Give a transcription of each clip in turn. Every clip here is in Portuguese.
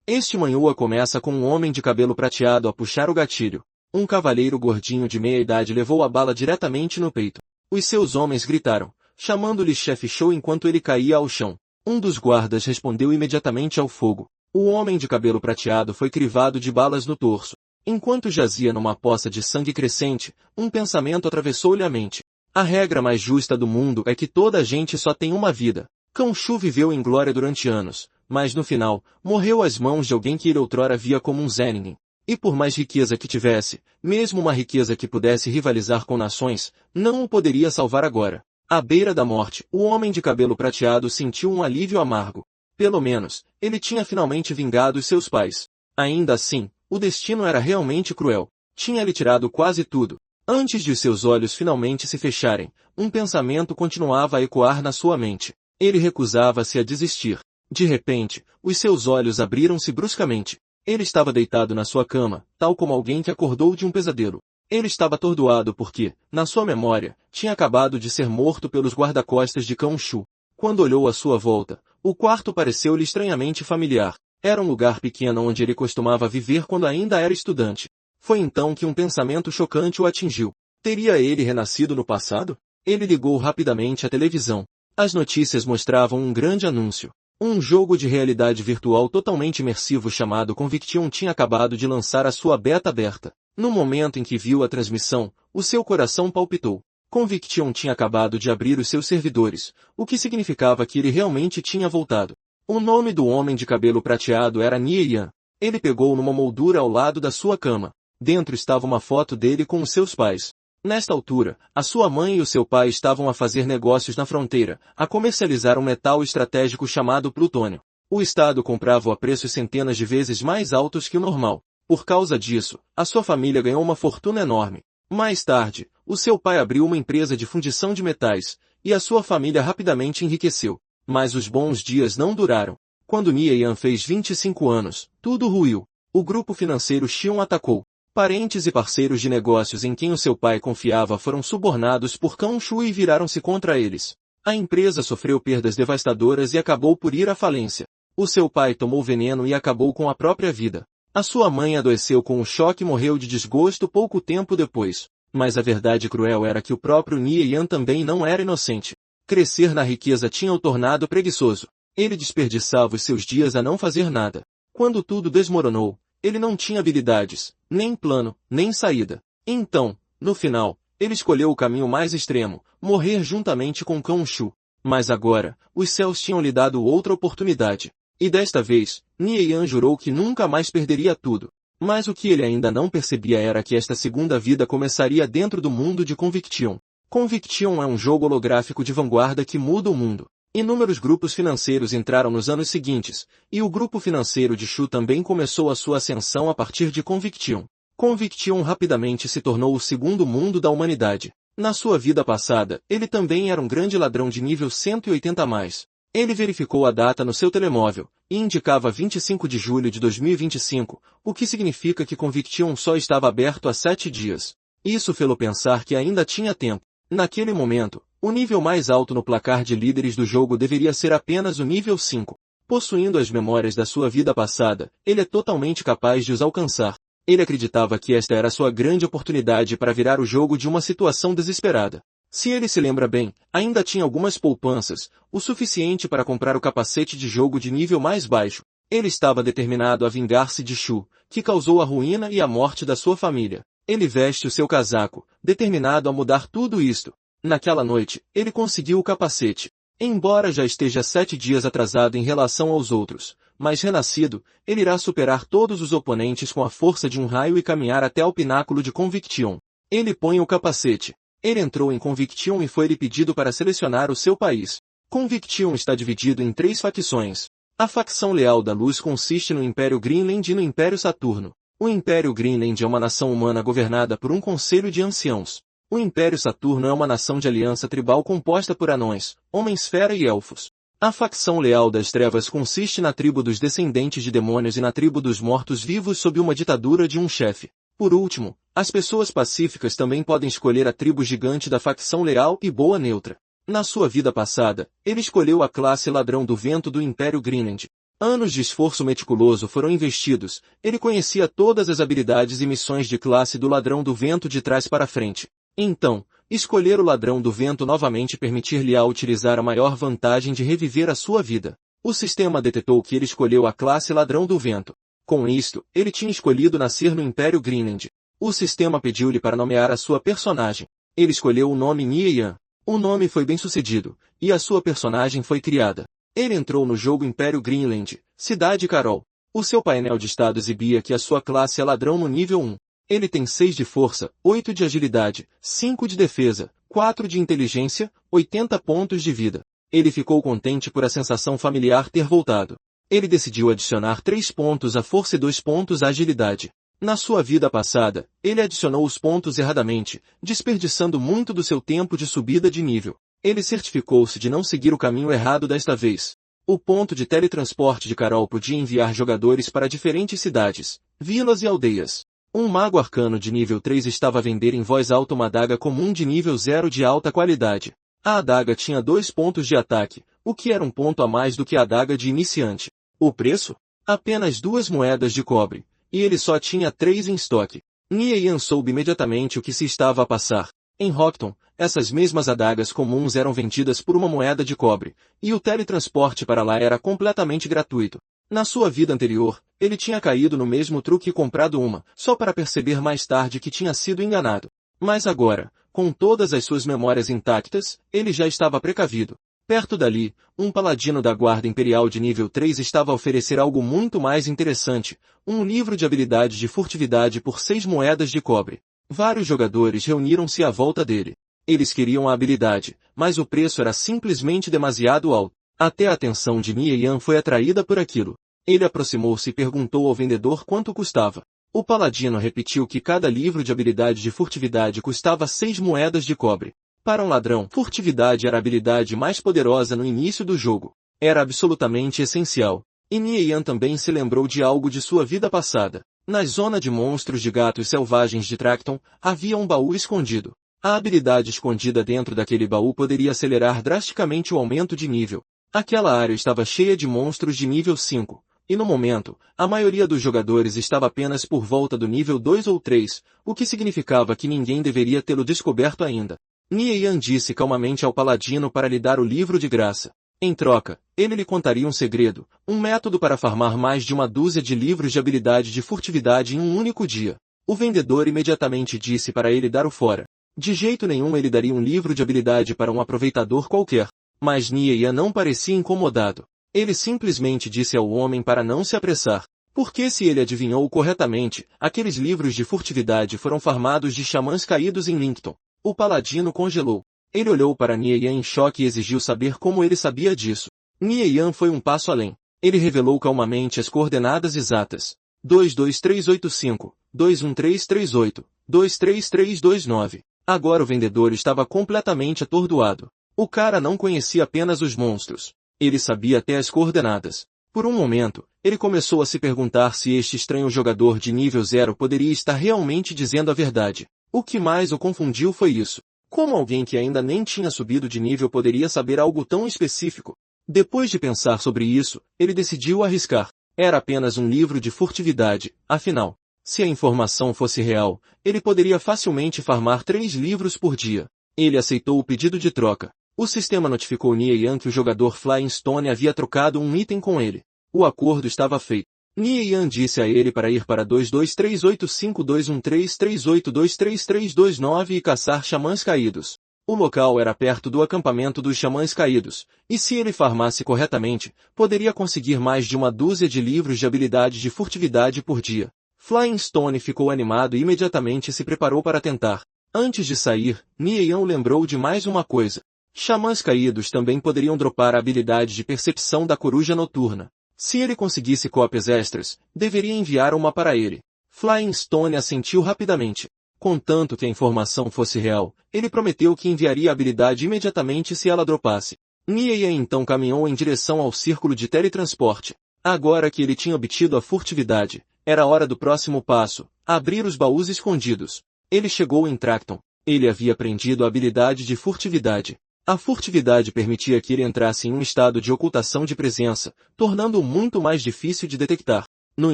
Este manhua começa com um homem de cabelo prateado a puxar o gatilho. Um cavalheiro gordinho de meia-idade levou a bala diretamente no peito. Os seus homens gritaram, chamando-lhe chefe Show enquanto ele caía ao chão. Um dos guardas respondeu imediatamente ao fogo. O homem de cabelo prateado foi crivado de balas no torso. Enquanto jazia numa poça de sangue crescente, um pensamento atravessou-lhe a mente. A regra mais justa do mundo é que toda a gente só tem uma vida. Khonshu viveu em glória durante anos, mas no final, morreu às mãos de alguém que ele outrora via como um Zenin. E por mais riqueza que tivesse, mesmo uma riqueza que pudesse rivalizar com nações, não o poderia salvar agora. À beira da morte, o homem de cabelo prateado sentiu um alívio amargo. Pelo menos, ele tinha finalmente vingado os seus pais. Ainda assim, o destino era realmente cruel. Tinha-lhe tirado quase tudo. Antes de os seus olhos finalmente se fecharem, um pensamento continuava a ecoar na sua mente. Ele recusava-se a desistir. De repente, os seus olhos abriram-se bruscamente. Ele estava deitado na sua cama, tal como alguém que acordou de um pesadelo. Ele estava atordoado porque, na sua memória, tinha acabado de ser morto pelos guarda-costas de Khonshu. Quando olhou à sua volta, o quarto pareceu-lhe estranhamente familiar. Era um lugar pequeno onde ele costumava viver quando ainda era estudante. Foi então que um pensamento chocante o atingiu. Teria ele renascido no passado? Ele ligou rapidamente a televisão. As notícias mostravam um grande anúncio. Um jogo de realidade virtual totalmente imersivo chamado Conviction tinha acabado de lançar a sua beta aberta. No momento em que viu a transmissão, o seu coração palpitou. Conviction tinha acabado de abrir os seus servidores, o que significava que ele realmente tinha voltado. O nome do homem de cabelo prateado era Nie Yan. Ele pegou numa moldura ao lado da sua cama. Dentro estava uma foto dele com os seus pais. Nesta altura, a sua mãe e o seu pai estavam a fazer negócios na fronteira, a comercializar um metal estratégico chamado plutônio. O Estado comprava-o a preços centenas de vezes mais altos que o normal. Por causa disso, a sua família ganhou uma fortuna enorme. Mais tarde, o seu pai abriu uma empresa de fundição de metais, e a sua família rapidamente enriqueceu. Mas os bons dias não duraram. Quando Nie Yan fez 25 anos, tudo ruiu. O grupo financeiro Xion atacou. Parentes e parceiros de negócios em quem o seu pai confiava foram subornados por Khonshu e viraram-se contra eles. A empresa sofreu perdas devastadoras e acabou por ir à falência. O seu pai tomou veneno e acabou com a própria vida. A sua mãe adoeceu com o choque e morreu de desgosto pouco tempo depois. Mas a verdade cruel era que o próprio Nie Yan também não era inocente. Crescer na riqueza tinha o tornado preguiçoso. Ele desperdiçava os seus dias a não fazer nada. Quando tudo desmoronou, ele não tinha habilidades, nem plano, nem saída. Então, no final, ele escolheu o caminho mais extremo, morrer juntamente com Khonshu. Mas agora, os céus tinham lhe dado outra oportunidade. E desta vez, Nie Yan jurou que nunca mais perderia tudo. Mas o que ele ainda não percebia era que esta segunda vida começaria dentro do mundo de Conviction. Conviction é um jogo holográfico de vanguarda que muda o mundo. Inúmeros grupos financeiros entraram nos anos seguintes, e o grupo financeiro de Shu também começou a sua ascensão a partir de Conviction. Conviction rapidamente se tornou o segundo mundo da humanidade. Na sua vida passada, ele também era um grande ladrão de nível 180+. Ele verificou a data no seu telemóvel, e indicava 25 de julho de 2025, o que significa que Conviction só estava aberto há 7 dias. Isso fê-lo pensar que ainda tinha tempo. Naquele momento, o nível mais alto no placar de líderes do jogo deveria ser apenas o nível 5. Possuindo as memórias da sua vida passada, ele é totalmente capaz de os alcançar. Ele acreditava que esta era sua grande oportunidade para virar o jogo de uma situação desesperada. Se ele se lembra bem, ainda tinha algumas poupanças, o suficiente para comprar o capacete de jogo de nível mais baixo. Ele estava determinado a vingar-se de Shu, que causou a ruína e a morte da sua família. Ele veste o seu casaco, determinado a mudar tudo isto. Naquela noite, ele conseguiu o capacete. Embora já esteja 7 dias atrasado em relação aos outros, mas renascido, ele irá superar todos os oponentes com a força de um raio e caminhar até ao pináculo de Conviction. Ele põe o capacete. Ele entrou em Conviction e foi-lhe pedido para selecionar o seu país. Conviction está dividido em 3 facções. A facção leal da luz consiste no Império Greenland e no Império Saturno. O Império Greenland é uma nação humana governada por um conselho de anciãos. O Império Saturno é uma nação de aliança tribal composta por anões, homens-fera e elfos. A facção leal das trevas consiste na tribo dos descendentes de demônios e na tribo dos mortos-vivos sob uma ditadura de um chefe. Por último, as pessoas pacíficas também podem escolher a tribo gigante da facção leal e boa neutra. Na sua vida passada, ele escolheu a classe ladrão do vento do Império Greenland. Anos de esforço meticuloso foram investidos, ele conhecia todas as habilidades e missões de classe do Ladrão do Vento de trás para frente. Então, escolher o Ladrão do Vento novamente permitir-lhe-á utilizar a maior vantagem de reviver a sua vida. O sistema detetou que ele escolheu a classe Ladrão do Vento. Com isto, ele tinha escolhido nascer no Império Greenland. O sistema pediu-lhe para nomear a sua personagem. Ele escolheu o nome Nie Yan. O nome foi bem sucedido, e a sua personagem foi criada. Ele entrou no jogo Império Greenland, Cidade Carol. O seu painel de estado exibia que a sua classe é ladrão no nível 1. Ele tem 6 de força, 8 de agilidade, 5 de defesa, 4 de inteligência, 80 pontos de vida. Ele ficou contente por a sensação familiar ter voltado. Ele decidiu adicionar 3 pontos à força e 2 pontos à agilidade. Na sua vida passada, ele adicionou os pontos erradamente, desperdiçando muito do seu tempo de subida de nível. Ele certificou-se de não seguir o caminho errado desta vez. O ponto de teletransporte de Carol podia enviar jogadores para diferentes cidades, vilas e aldeias. Um mago arcano de nível 3 estava a vender em voz alta uma adaga comum de nível 0 de alta qualidade. A adaga tinha 2 pontos de ataque, o que era um ponto a mais do que a adaga de iniciante. O preço? Apenas 2 moedas de cobre, e ele só tinha 3 em estoque. Nie Yan soube imediatamente o que se estava a passar. Em Rockton, essas mesmas adagas comuns eram vendidas por 1 moeda de cobre, e o teletransporte para lá era completamente gratuito. Na sua vida anterior, ele tinha caído no mesmo truque e comprado uma, só para perceber mais tarde que tinha sido enganado. Mas agora, com todas as suas memórias intactas, ele já estava precavido. Perto dali, um paladino da Guarda Imperial de nível 3 estava a oferecer algo muito mais interessante, um livro de habilidades de furtividade por 6 moedas de cobre. Vários jogadores reuniram-se à volta dele. Eles queriam a habilidade, mas o preço era simplesmente demasiado alto. Até a atenção de Nie Yan foi atraída por aquilo. Ele aproximou-se e perguntou ao vendedor quanto custava. O paladino repetiu que cada livro de habilidade de furtividade custava 6 moedas de cobre. Para um ladrão, furtividade era a habilidade mais poderosa no início do jogo. Era absolutamente essencial. E Nie Yan também se lembrou de algo de sua vida passada. Na zona de monstros de gatos selvagens de Tracton, havia um baú escondido. A habilidade escondida dentro daquele baú poderia acelerar drasticamente o aumento de nível. Aquela área estava cheia de monstros de nível 5, e no momento, a maioria dos jogadores estava apenas por volta do nível 2 ou 3, o que significava que ninguém deveria tê-lo descoberto ainda. Nie Yan disse calmamente ao paladino para lhe dar o livro de graça. Em troca, ele lhe contaria um segredo, um método para farmar mais de 1 dúzia de livros de habilidade de furtividade em um único dia. O vendedor imediatamente disse para ele dar o fora. De jeito nenhum ele daria um livro de habilidade para um aproveitador qualquer. Mas Nie Yan não parecia incomodado. Ele simplesmente disse ao homem para não se apressar. Porque se ele adivinhou corretamente, aqueles livros de furtividade foram farmados de xamãs caídos em Linkton. O paladino congelou. Ele olhou para Nie Yan em choque e exigiu saber como ele sabia disso. Nie Yan foi um passo além. Ele revelou calmamente as coordenadas exatas. 22385, 21338, 23329. Agora o vendedor estava completamente atordoado. O cara não conhecia apenas os monstros. Ele sabia até as coordenadas. Por um momento, ele começou a se perguntar se este estranho jogador de nível 0 poderia estar realmente dizendo a verdade. O que mais o confundiu foi isso. Como alguém que ainda nem tinha subido de nível poderia saber algo tão específico? Depois de pensar sobre isso, ele decidiu arriscar. Era apenas um livro de furtividade, afinal. Se a informação fosse real, ele poderia facilmente farmar 3 livros por dia. Ele aceitou o pedido de troca. O sistema notificou Nie Yan que o jogador Flying Stone havia trocado um item com ele. O acordo estava feito. Nie Yan disse a ele para ir para 22385213382323329 e caçar xamãs caídos. O local era perto do acampamento dos xamãs caídos, e se ele farmasse corretamente, poderia conseguir mais de 1 dúzia de livros de habilidade de furtividade por dia. Flying Stone ficou animado e imediatamente se preparou para tentar. Antes de sair, Nie Yan lembrou de mais uma coisa. Xamãs caídos também poderiam dropar a habilidade de percepção da coruja noturna. Se ele conseguisse cópias extras, deveria enviar uma para ele. Flying Stone assentiu rapidamente. Contanto que a informação fosse real, ele prometeu que enviaria a habilidade imediatamente se ela dropasse. Nie Yan então caminhou em direção ao círculo de teletransporte. Agora que ele tinha obtido a furtividade, era hora do próximo passo, abrir os baús escondidos. Ele chegou em Tracton. Ele havia aprendido a habilidade de furtividade. A furtividade permitia que ele entrasse em um estado de ocultação de presença, tornando-o muito mais difícil de detectar. No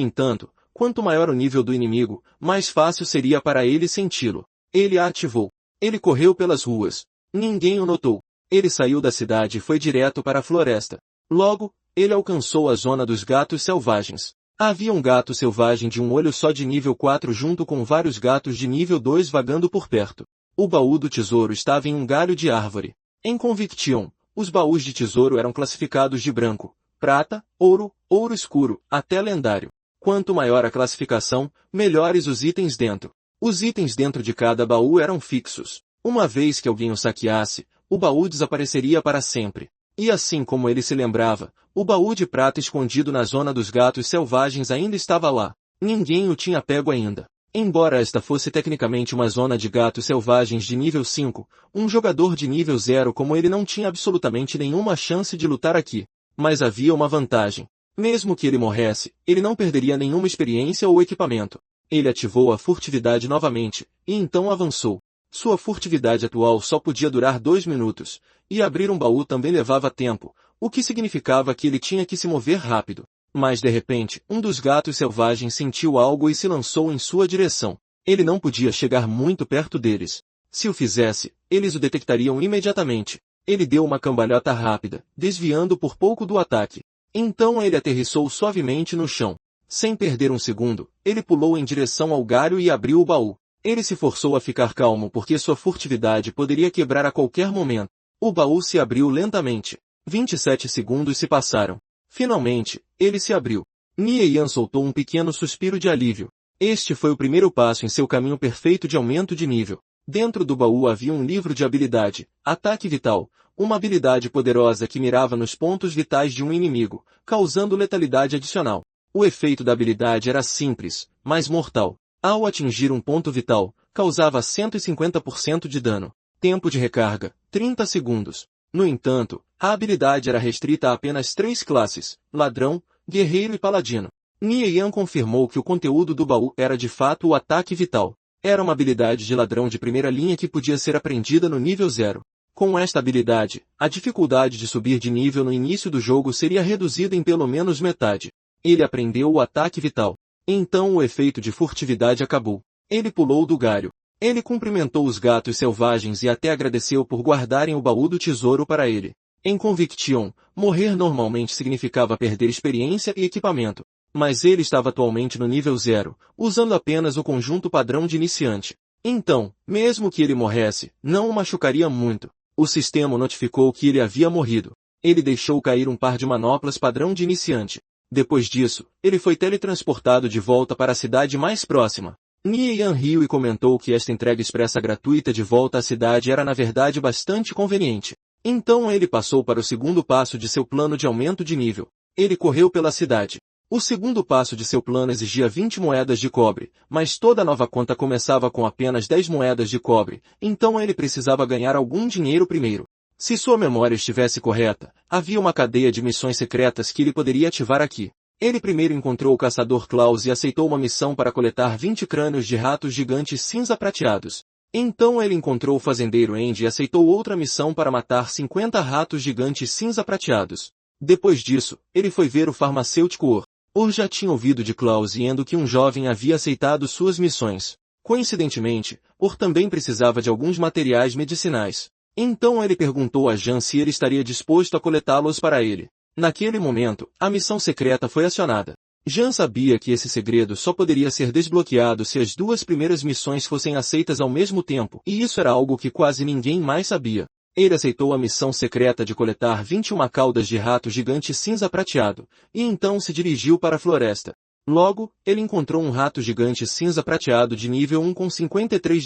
entanto, quanto maior o nível do inimigo, mais fácil seria para ele senti-lo. Ele a ativou. Ele correu pelas ruas. Ninguém o notou. Ele saiu da cidade e foi direto para a floresta. Logo, ele alcançou a zona dos gatos selvagens. Havia um gato selvagem de um olho só de nível 4 junto com vários gatos de nível 2 vagando por perto. O baú do tesouro estava em um galho de árvore. Em Conviction, os baús de tesouro eram classificados de branco, prata, ouro, ouro escuro, até lendário. Quanto maior a classificação, melhores os itens dentro. Os itens dentro de cada baú eram fixos. Uma vez que alguém o saqueasse, o baú desapareceria para sempre. E assim como ele se lembrava, o baú de prata escondido na zona dos gatos selvagens ainda estava lá. Ninguém o tinha pego ainda. Embora esta fosse tecnicamente uma zona de gatos selvagens de nível 5, um jogador de nível 0 como ele não tinha absolutamente nenhuma chance de lutar aqui. Mas havia uma vantagem. Mesmo que ele morresse, ele não perderia nenhuma experiência ou equipamento. Ele ativou a furtividade novamente, e então avançou. Sua furtividade atual só podia durar 2 minutos, e abrir um baú também levava tempo, o que significava que ele tinha que se mover rápido. Mas de repente, um dos gatos selvagens sentiu algo e se lançou em sua direção. Ele não podia chegar muito perto deles. Se o fizesse, eles o detectariam imediatamente. Ele deu uma cambalhota rápida, desviando por pouco do ataque. Então ele aterrissou suavemente no chão. Sem perder um segundo, ele pulou em direção ao galho e abriu o baú. Ele se forçou a ficar calmo porque sua furtividade poderia quebrar a qualquer momento. O baú se abriu lentamente. 27 segundos se passaram. Finalmente, ele se abriu. Nian soltou um pequeno suspiro de alívio. Este foi o primeiro passo em seu caminho perfeito de aumento de nível. Dentro do baú havia um livro de habilidade, Ataque Vital, uma habilidade poderosa que mirava nos pontos vitais de um inimigo, causando letalidade adicional. O efeito da habilidade era simples, mas mortal. Ao atingir um ponto vital, causava 150% de dano. Tempo de recarga, 30 segundos. No entanto, a habilidade era restrita a apenas 3 classes, Ladrão, Guerreiro e Paladino. Nian confirmou que o conteúdo do baú era de fato o Ataque Vital. Era uma habilidade de ladrão de primeira linha que podia ser aprendida no nível 0. Com esta habilidade, a dificuldade de subir de nível no início do jogo seria reduzida em pelo menos metade. Ele aprendeu o Ataque Vital. Então o efeito de furtividade acabou. Ele pulou do galho. Ele cumprimentou os gatos selvagens e até agradeceu por guardarem o baú do tesouro para ele. Em Conviction, morrer normalmente significava perder experiência e equipamento. Mas ele estava atualmente no nível 0, usando apenas o conjunto padrão de iniciante. Então, mesmo que ele morresse, não o machucaria muito. O sistema notificou que ele havia morrido. Ele deixou cair um par de manoplas padrão de iniciante. Depois disso, ele foi teletransportado de volta para a cidade mais próxima. Nian riu e comentou que esta entrega expressa gratuita de volta à cidade era na verdade bastante conveniente. Então ele passou para o segundo passo de seu plano de aumento de nível. Ele correu pela cidade. O segundo passo de seu plano exigia 20 moedas de cobre, mas toda nova conta começava com apenas 10 moedas de cobre, então ele precisava ganhar algum dinheiro primeiro. Se sua memória estivesse correta, havia uma cadeia de missões secretas que ele poderia ativar aqui. Ele primeiro encontrou o caçador Klaus e aceitou uma missão para coletar 20 crânios de ratos gigantes cinza prateados. Então ele encontrou o fazendeiro Andy e aceitou outra missão para matar 50 ratos gigantes cinza prateados. Depois disso, ele foi ver o farmacêutico Or. Or já tinha ouvido de Klaus e Endo que um jovem havia aceitado suas missões. Coincidentemente, Or também precisava de alguns materiais medicinais. Então ele perguntou a Jan se ele estaria disposto a coletá-los para ele. Naquele momento, a missão secreta foi acionada. Jan sabia que esse segredo só poderia ser desbloqueado se as duas primeiras missões fossem aceitas ao mesmo tempo, e isso era algo que quase ninguém mais sabia. Ele aceitou a missão secreta de coletar 21 caudas de rato gigante cinza prateado, e então se dirigiu para a floresta. Logo, ele encontrou um rato gigante cinza prateado de nível 1 com 53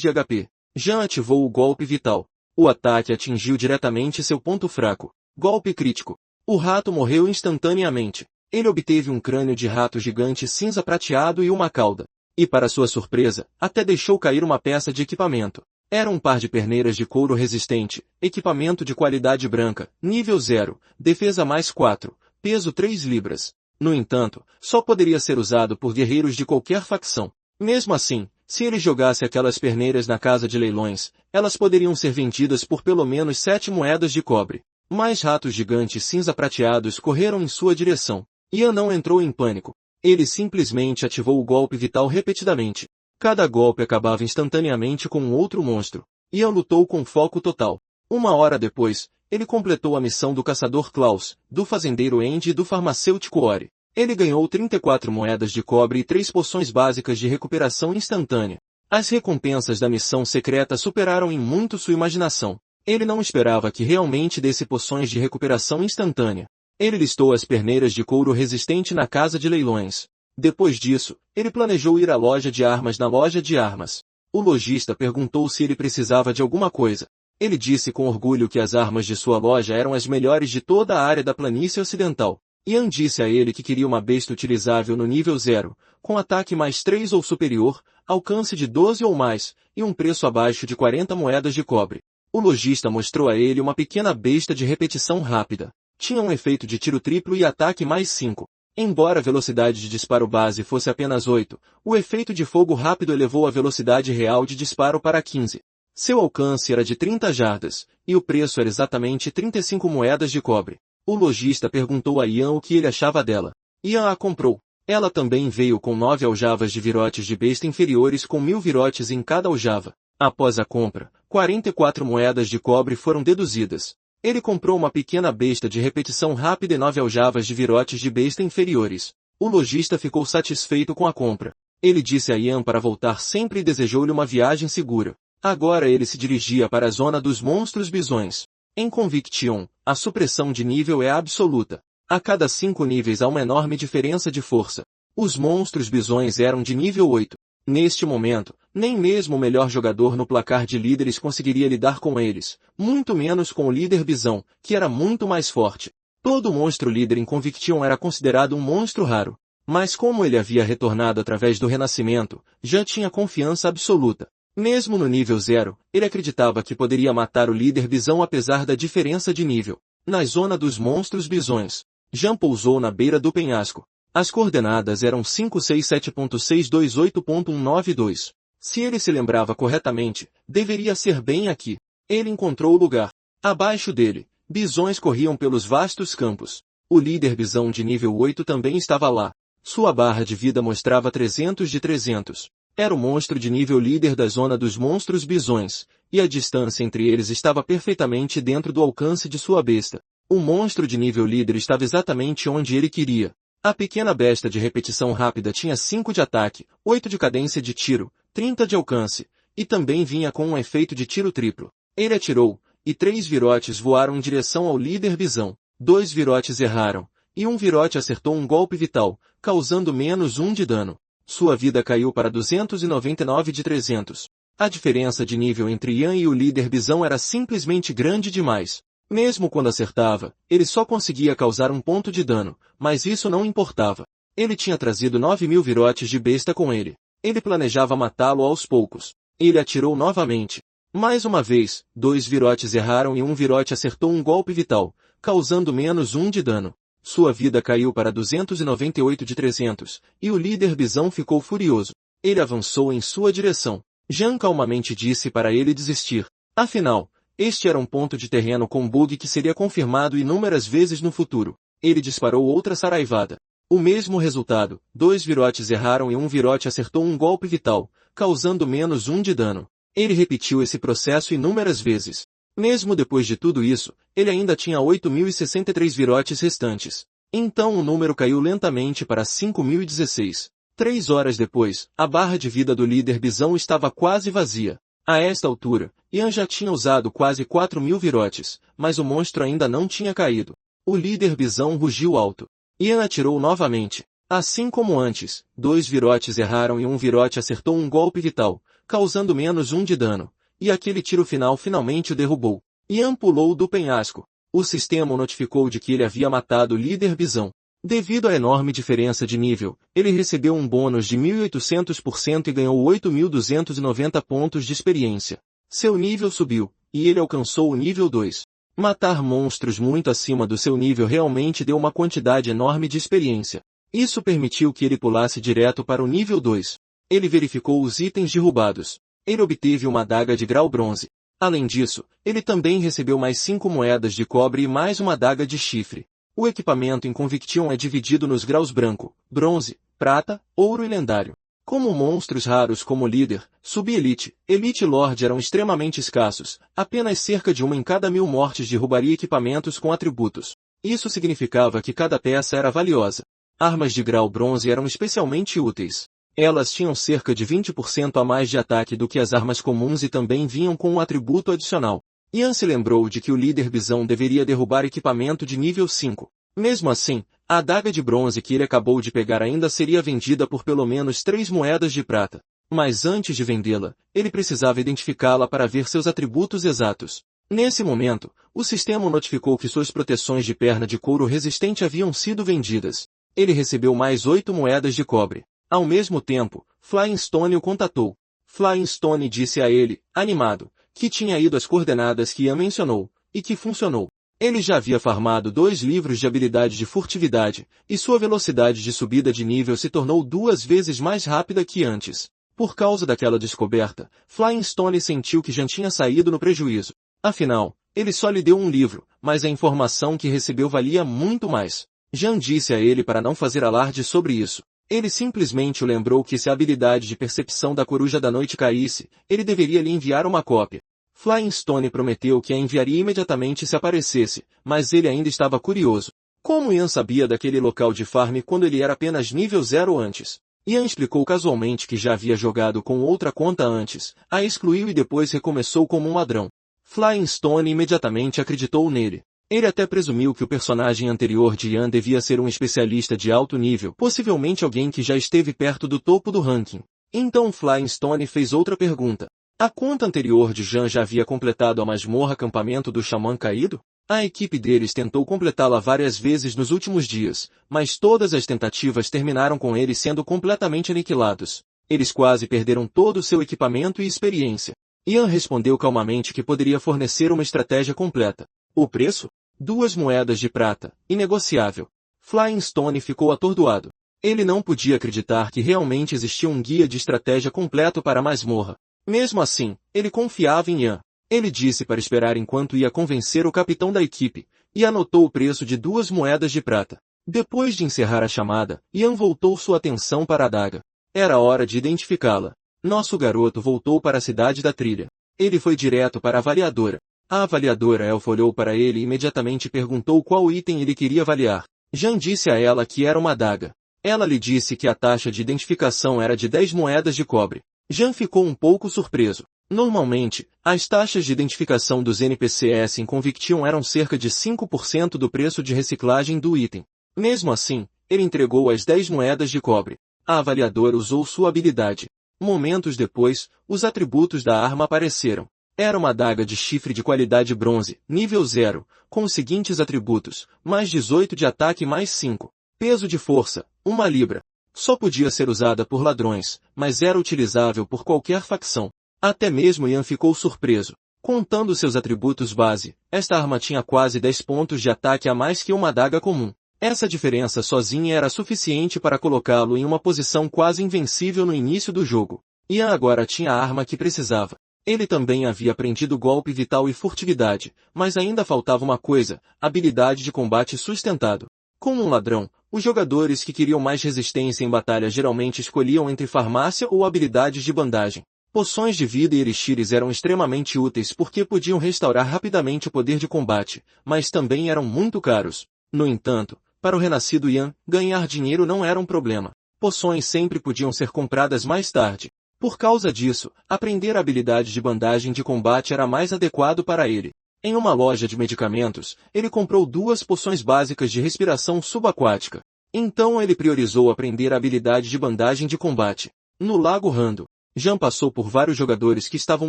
de HP. Jan ativou o golpe vital. O ataque atingiu diretamente seu ponto fraco. Golpe crítico. O rato morreu instantaneamente. Ele obteve um crânio de rato gigante cinza prateado e uma cauda. E para sua surpresa, até deixou cair uma peça de equipamento. Era um par de perneiras de couro resistente, equipamento de qualidade branca, nível 0, defesa mais 4, peso 3 libras. No entanto, só poderia ser usado por guerreiros de qualquer facção. Mesmo assim, Se ele jogasse aquelas perneiras na casa de leilões, elas poderiam ser vendidas por pelo menos 7 moedas de cobre. Mais ratos gigantes cinza-prateados correram em sua direção. Ian não entrou em pânico. Ele simplesmente ativou o golpe vital repetidamente. Cada golpe acabava instantaneamente com um outro monstro. Ian lutou com foco total. 1 hora depois, ele completou a missão do caçador Klaus, do fazendeiro Andy e do farmacêutico Ori. Ele ganhou 34 moedas de cobre e 3 poções básicas de recuperação instantânea. As recompensas da missão secreta superaram em muito sua imaginação. Ele não esperava que realmente desse poções de recuperação instantânea. Ele listou as perneiras de couro resistente na casa de leilões. Depois disso, ele planejou ir à loja de armas na loja de armas. O lojista perguntou se ele precisava de alguma coisa. Ele disse com orgulho que as armas de sua loja eram as melhores de toda a área da planície ocidental. Ian disse a ele que queria uma besta utilizável no nível 0, com ataque mais 3 ou superior, alcance de 12 ou mais, e um preço abaixo de 40 moedas de cobre. O lojista mostrou a ele uma pequena besta de repetição rápida. Tinha um efeito de tiro triplo e ataque mais 5. Embora a velocidade de disparo base fosse apenas 8, o efeito de fogo rápido elevou a velocidade real de disparo para 15. Seu alcance era de 30 jardas, e o preço era exatamente 35 moedas de cobre. O lojista perguntou a Ian o que ele achava dela. Ian a comprou. Ela também veio com 9 aljavas de virotes de besta inferiores com 1000 virotes em cada aljava. Após a compra, 44 moedas de cobre foram deduzidas. Ele comprou uma pequena besta de repetição rápida e 9 aljavas de virotes de besta inferiores. O lojista ficou satisfeito com a compra. Ele disse a Ian para voltar sempre e desejou-lhe uma viagem segura. Agora ele se dirigia para a zona dos monstros bisões. Em Conviction, a supressão de nível é absoluta. A cada 5 níveis há uma enorme diferença de força. Os monstros bisões eram de nível 8. Neste momento, nem mesmo o melhor jogador no placar de líderes conseguiria lidar com eles, muito menos com o líder bisão, que era muito mais forte. Todo monstro líder em Conviction era considerado um monstro raro. Mas como ele havia retornado através do renascimento, já tinha confiança absoluta. Mesmo no nível 0, ele acreditava que poderia matar o líder bisão apesar da diferença de nível. Na zona dos monstros bisões, Jean pousou na beira do penhasco. As coordenadas eram 567.628.192. Se ele se lembrava corretamente, deveria ser bem aqui. Ele encontrou o lugar. Abaixo dele, bisões corriam pelos vastos campos. O líder bisão de nível 8 também estava lá. Sua barra de vida mostrava 300 de 300. Era o monstro de nível líder da zona dos monstros bisões, e a distância entre eles estava perfeitamente dentro do alcance de sua besta. O monstro de nível líder estava exatamente onde ele queria. A pequena besta de repetição rápida tinha 5 de ataque, 8 de cadência de tiro, 30 de alcance, e também vinha com um efeito de tiro triplo. Ele atirou, e 3 virotes voaram em direção ao líder bisão. 2 virotes erraram, e um virote acertou um golpe vital, causando menos 1 de dano. Sua vida caiu para 299 de 300. A diferença de nível entre Ian e o líder bisão era simplesmente grande demais. Mesmo quando acertava, ele só conseguia causar um ponto de dano, mas isso não importava. Ele tinha trazido 9.000 virotes de besta com ele. Ele planejava matá-lo aos poucos. Ele atirou novamente. Mais uma vez, 2 virotes erraram e um virote acertou um golpe vital, causando menos 1 de dano. Sua vida caiu para 298 de 300, e o líder bisão ficou furioso. Ele avançou em sua direção. Jean calmamente disse para ele desistir. Afinal, este era um ponto de terreno com bug que seria confirmado inúmeras vezes no futuro. Ele disparou outra saraivada. O mesmo resultado, 2 virotes erraram e um virote acertou um golpe vital, causando menos 1 de dano. Ele repetiu esse processo inúmeras vezes. Mesmo depois de tudo isso, ele ainda tinha 8.063 virotes restantes. Então o número caiu lentamente para 5.016. 3 horas depois, a barra de vida do líder bisão estava quase vazia. A esta altura, Ian já tinha usado quase 4.000 virotes, mas o monstro ainda não tinha caído. O líder bisão rugiu alto. Ian atirou novamente. Assim como antes, 2 virotes erraram e um virote acertou um golpe vital, causando menos 1 de dano, e aquele tiro final finalmente o derrubou. Ian pulou do penhasco. O sistema o notificou de que ele havia matado o líder bisão. Devido à enorme diferença de nível, ele recebeu um bônus de 1.800% e ganhou 8.290 pontos de experiência. Seu nível subiu, e ele alcançou o nível 2. Matar monstros muito acima do seu nível realmente deu uma quantidade enorme de experiência. Isso permitiu que ele pulasse direto para o nível 2. Ele verificou os itens derrubados. Ele obteve uma adaga de grau bronze. Além disso, ele também recebeu mais 5 moedas de cobre e mais uma adaga de chifre. O equipamento em Conviction é dividido nos graus branco, bronze, prata, ouro e lendário. Como monstros raros como líder, sub-elite, elite e lord eram extremamente escassos, apenas cerca de uma em cada 1000 mortes derrubaria equipamentos com atributos. Isso significava que cada peça era valiosa. Armas de grau bronze eram especialmente úteis. Elas tinham cerca de 20% a mais de ataque do que as armas comuns e também vinham com um atributo adicional. Ian se lembrou de que o líder bisão deveria derrubar equipamento de nível 5. Mesmo assim, a adaga de bronze que ele acabou de pegar ainda seria vendida por pelo menos 3 moedas de prata. Mas antes de vendê-la, ele precisava identificá-la para ver seus atributos exatos. Nesse momento, o sistema notificou que suas proteções de perna de couro resistente haviam sido vendidas. Ele recebeu mais 8 moedas de cobre. Ao mesmo tempo, Flying Stone o contatou. Flying Stone disse a ele, animado, que tinha ido às coordenadas que Ian mencionou, e que funcionou. Ele já havia farmado 2 livros de habilidade de furtividade, e sua velocidade de subida de nível se tornou 2 vezes mais rápida que antes. Por causa daquela descoberta, Flying Stone sentiu que já tinha saído no prejuízo. Afinal, ele só lhe deu um livro, mas a informação que recebeu valia muito mais. Jean disse a ele para não fazer alarde sobre isso. Ele simplesmente o lembrou que se a habilidade de percepção da Coruja da Noite caísse, ele deveria lhe enviar uma cópia. Flying Stone prometeu que a enviaria imediatamente se aparecesse, mas ele ainda estava curioso. Como Ian sabia daquele local de farm quando ele era apenas nível 0 antes? Ian explicou casualmente que já havia jogado com outra conta antes, a excluiu e depois recomeçou como um ladrão. Flying Stone imediatamente acreditou nele. Ele até presumiu que o personagem anterior de Ian devia ser um especialista de alto nível, possivelmente alguém que já esteve perto do topo do ranking. Então Flying Stone fez outra pergunta. A conta anterior de Jean já havia completado a masmorra acampamento do Xamã Caído? A equipe deles tentou completá-la várias vezes nos últimos dias, mas todas as tentativas terminaram com eles sendo completamente aniquilados. Eles quase perderam todo o seu equipamento e experiência. Ian respondeu calmamente que poderia fornecer uma estratégia completa. O preço? 2 moedas de prata, inegociável. Flying Stone ficou atordoado. Ele não podia acreditar que realmente existia um guia de estratégia completo para a masmorra. Mesmo assim, ele confiava em Ian. Ele disse para esperar enquanto ia convencer o capitão da equipe, e anotou o preço de 2 moedas de prata. Depois de encerrar a chamada, Ian voltou sua atenção para a adaga. Era hora de identificá-la. Nosso garoto voltou para a cidade da trilha. Ele foi direto para a avaliadora. A avaliadora elfa olhou para ele e imediatamente perguntou qual item ele queria avaliar. Jean disse a ela que era uma adaga. Ela lhe disse que a taxa de identificação era de 10 moedas de cobre. Jean ficou um pouco surpreso. Normalmente, as taxas de identificação dos NPCs em Conviction eram cerca de 5% do preço de reciclagem do item. Mesmo assim, ele entregou as 10 moedas de cobre. A avaliadora usou sua habilidade. Momentos depois, os atributos da arma apareceram. Era uma adaga de chifre de qualidade bronze, nível 0, com os seguintes atributos, mais 18 de ataque mais 5. Peso de força, 1 libra. Só podia ser usada por ladrões, mas era utilizável por qualquer facção. Até mesmo Ian ficou surpreso. Contando seus atributos base, esta arma tinha quase 10 pontos de ataque a mais que uma adaga comum. Essa diferença sozinha era suficiente para colocá-lo em uma posição quase invencível no início do jogo. Ian agora tinha a arma que precisava. Ele também havia aprendido golpe vital e furtividade, mas ainda faltava uma coisa, habilidade de combate sustentado. Como um ladrão, os jogadores que queriam mais resistência em batalha geralmente escolhiam entre farmácia ou habilidades de bandagem. Poções de vida e elixires eram extremamente úteis porque podiam restaurar rapidamente o poder de combate, mas também eram muito caros. No entanto, para o renascido Ian, ganhar dinheiro não era um problema. Poções sempre podiam ser compradas mais tarde. Por causa disso, aprender a habilidade de bandagem de combate era mais adequado para ele. Em uma loja de medicamentos, ele comprou 2 poções básicas de respiração subaquática. Então ele priorizou aprender a habilidade de bandagem de combate. No Lago Rando, Jean passou por vários jogadores que estavam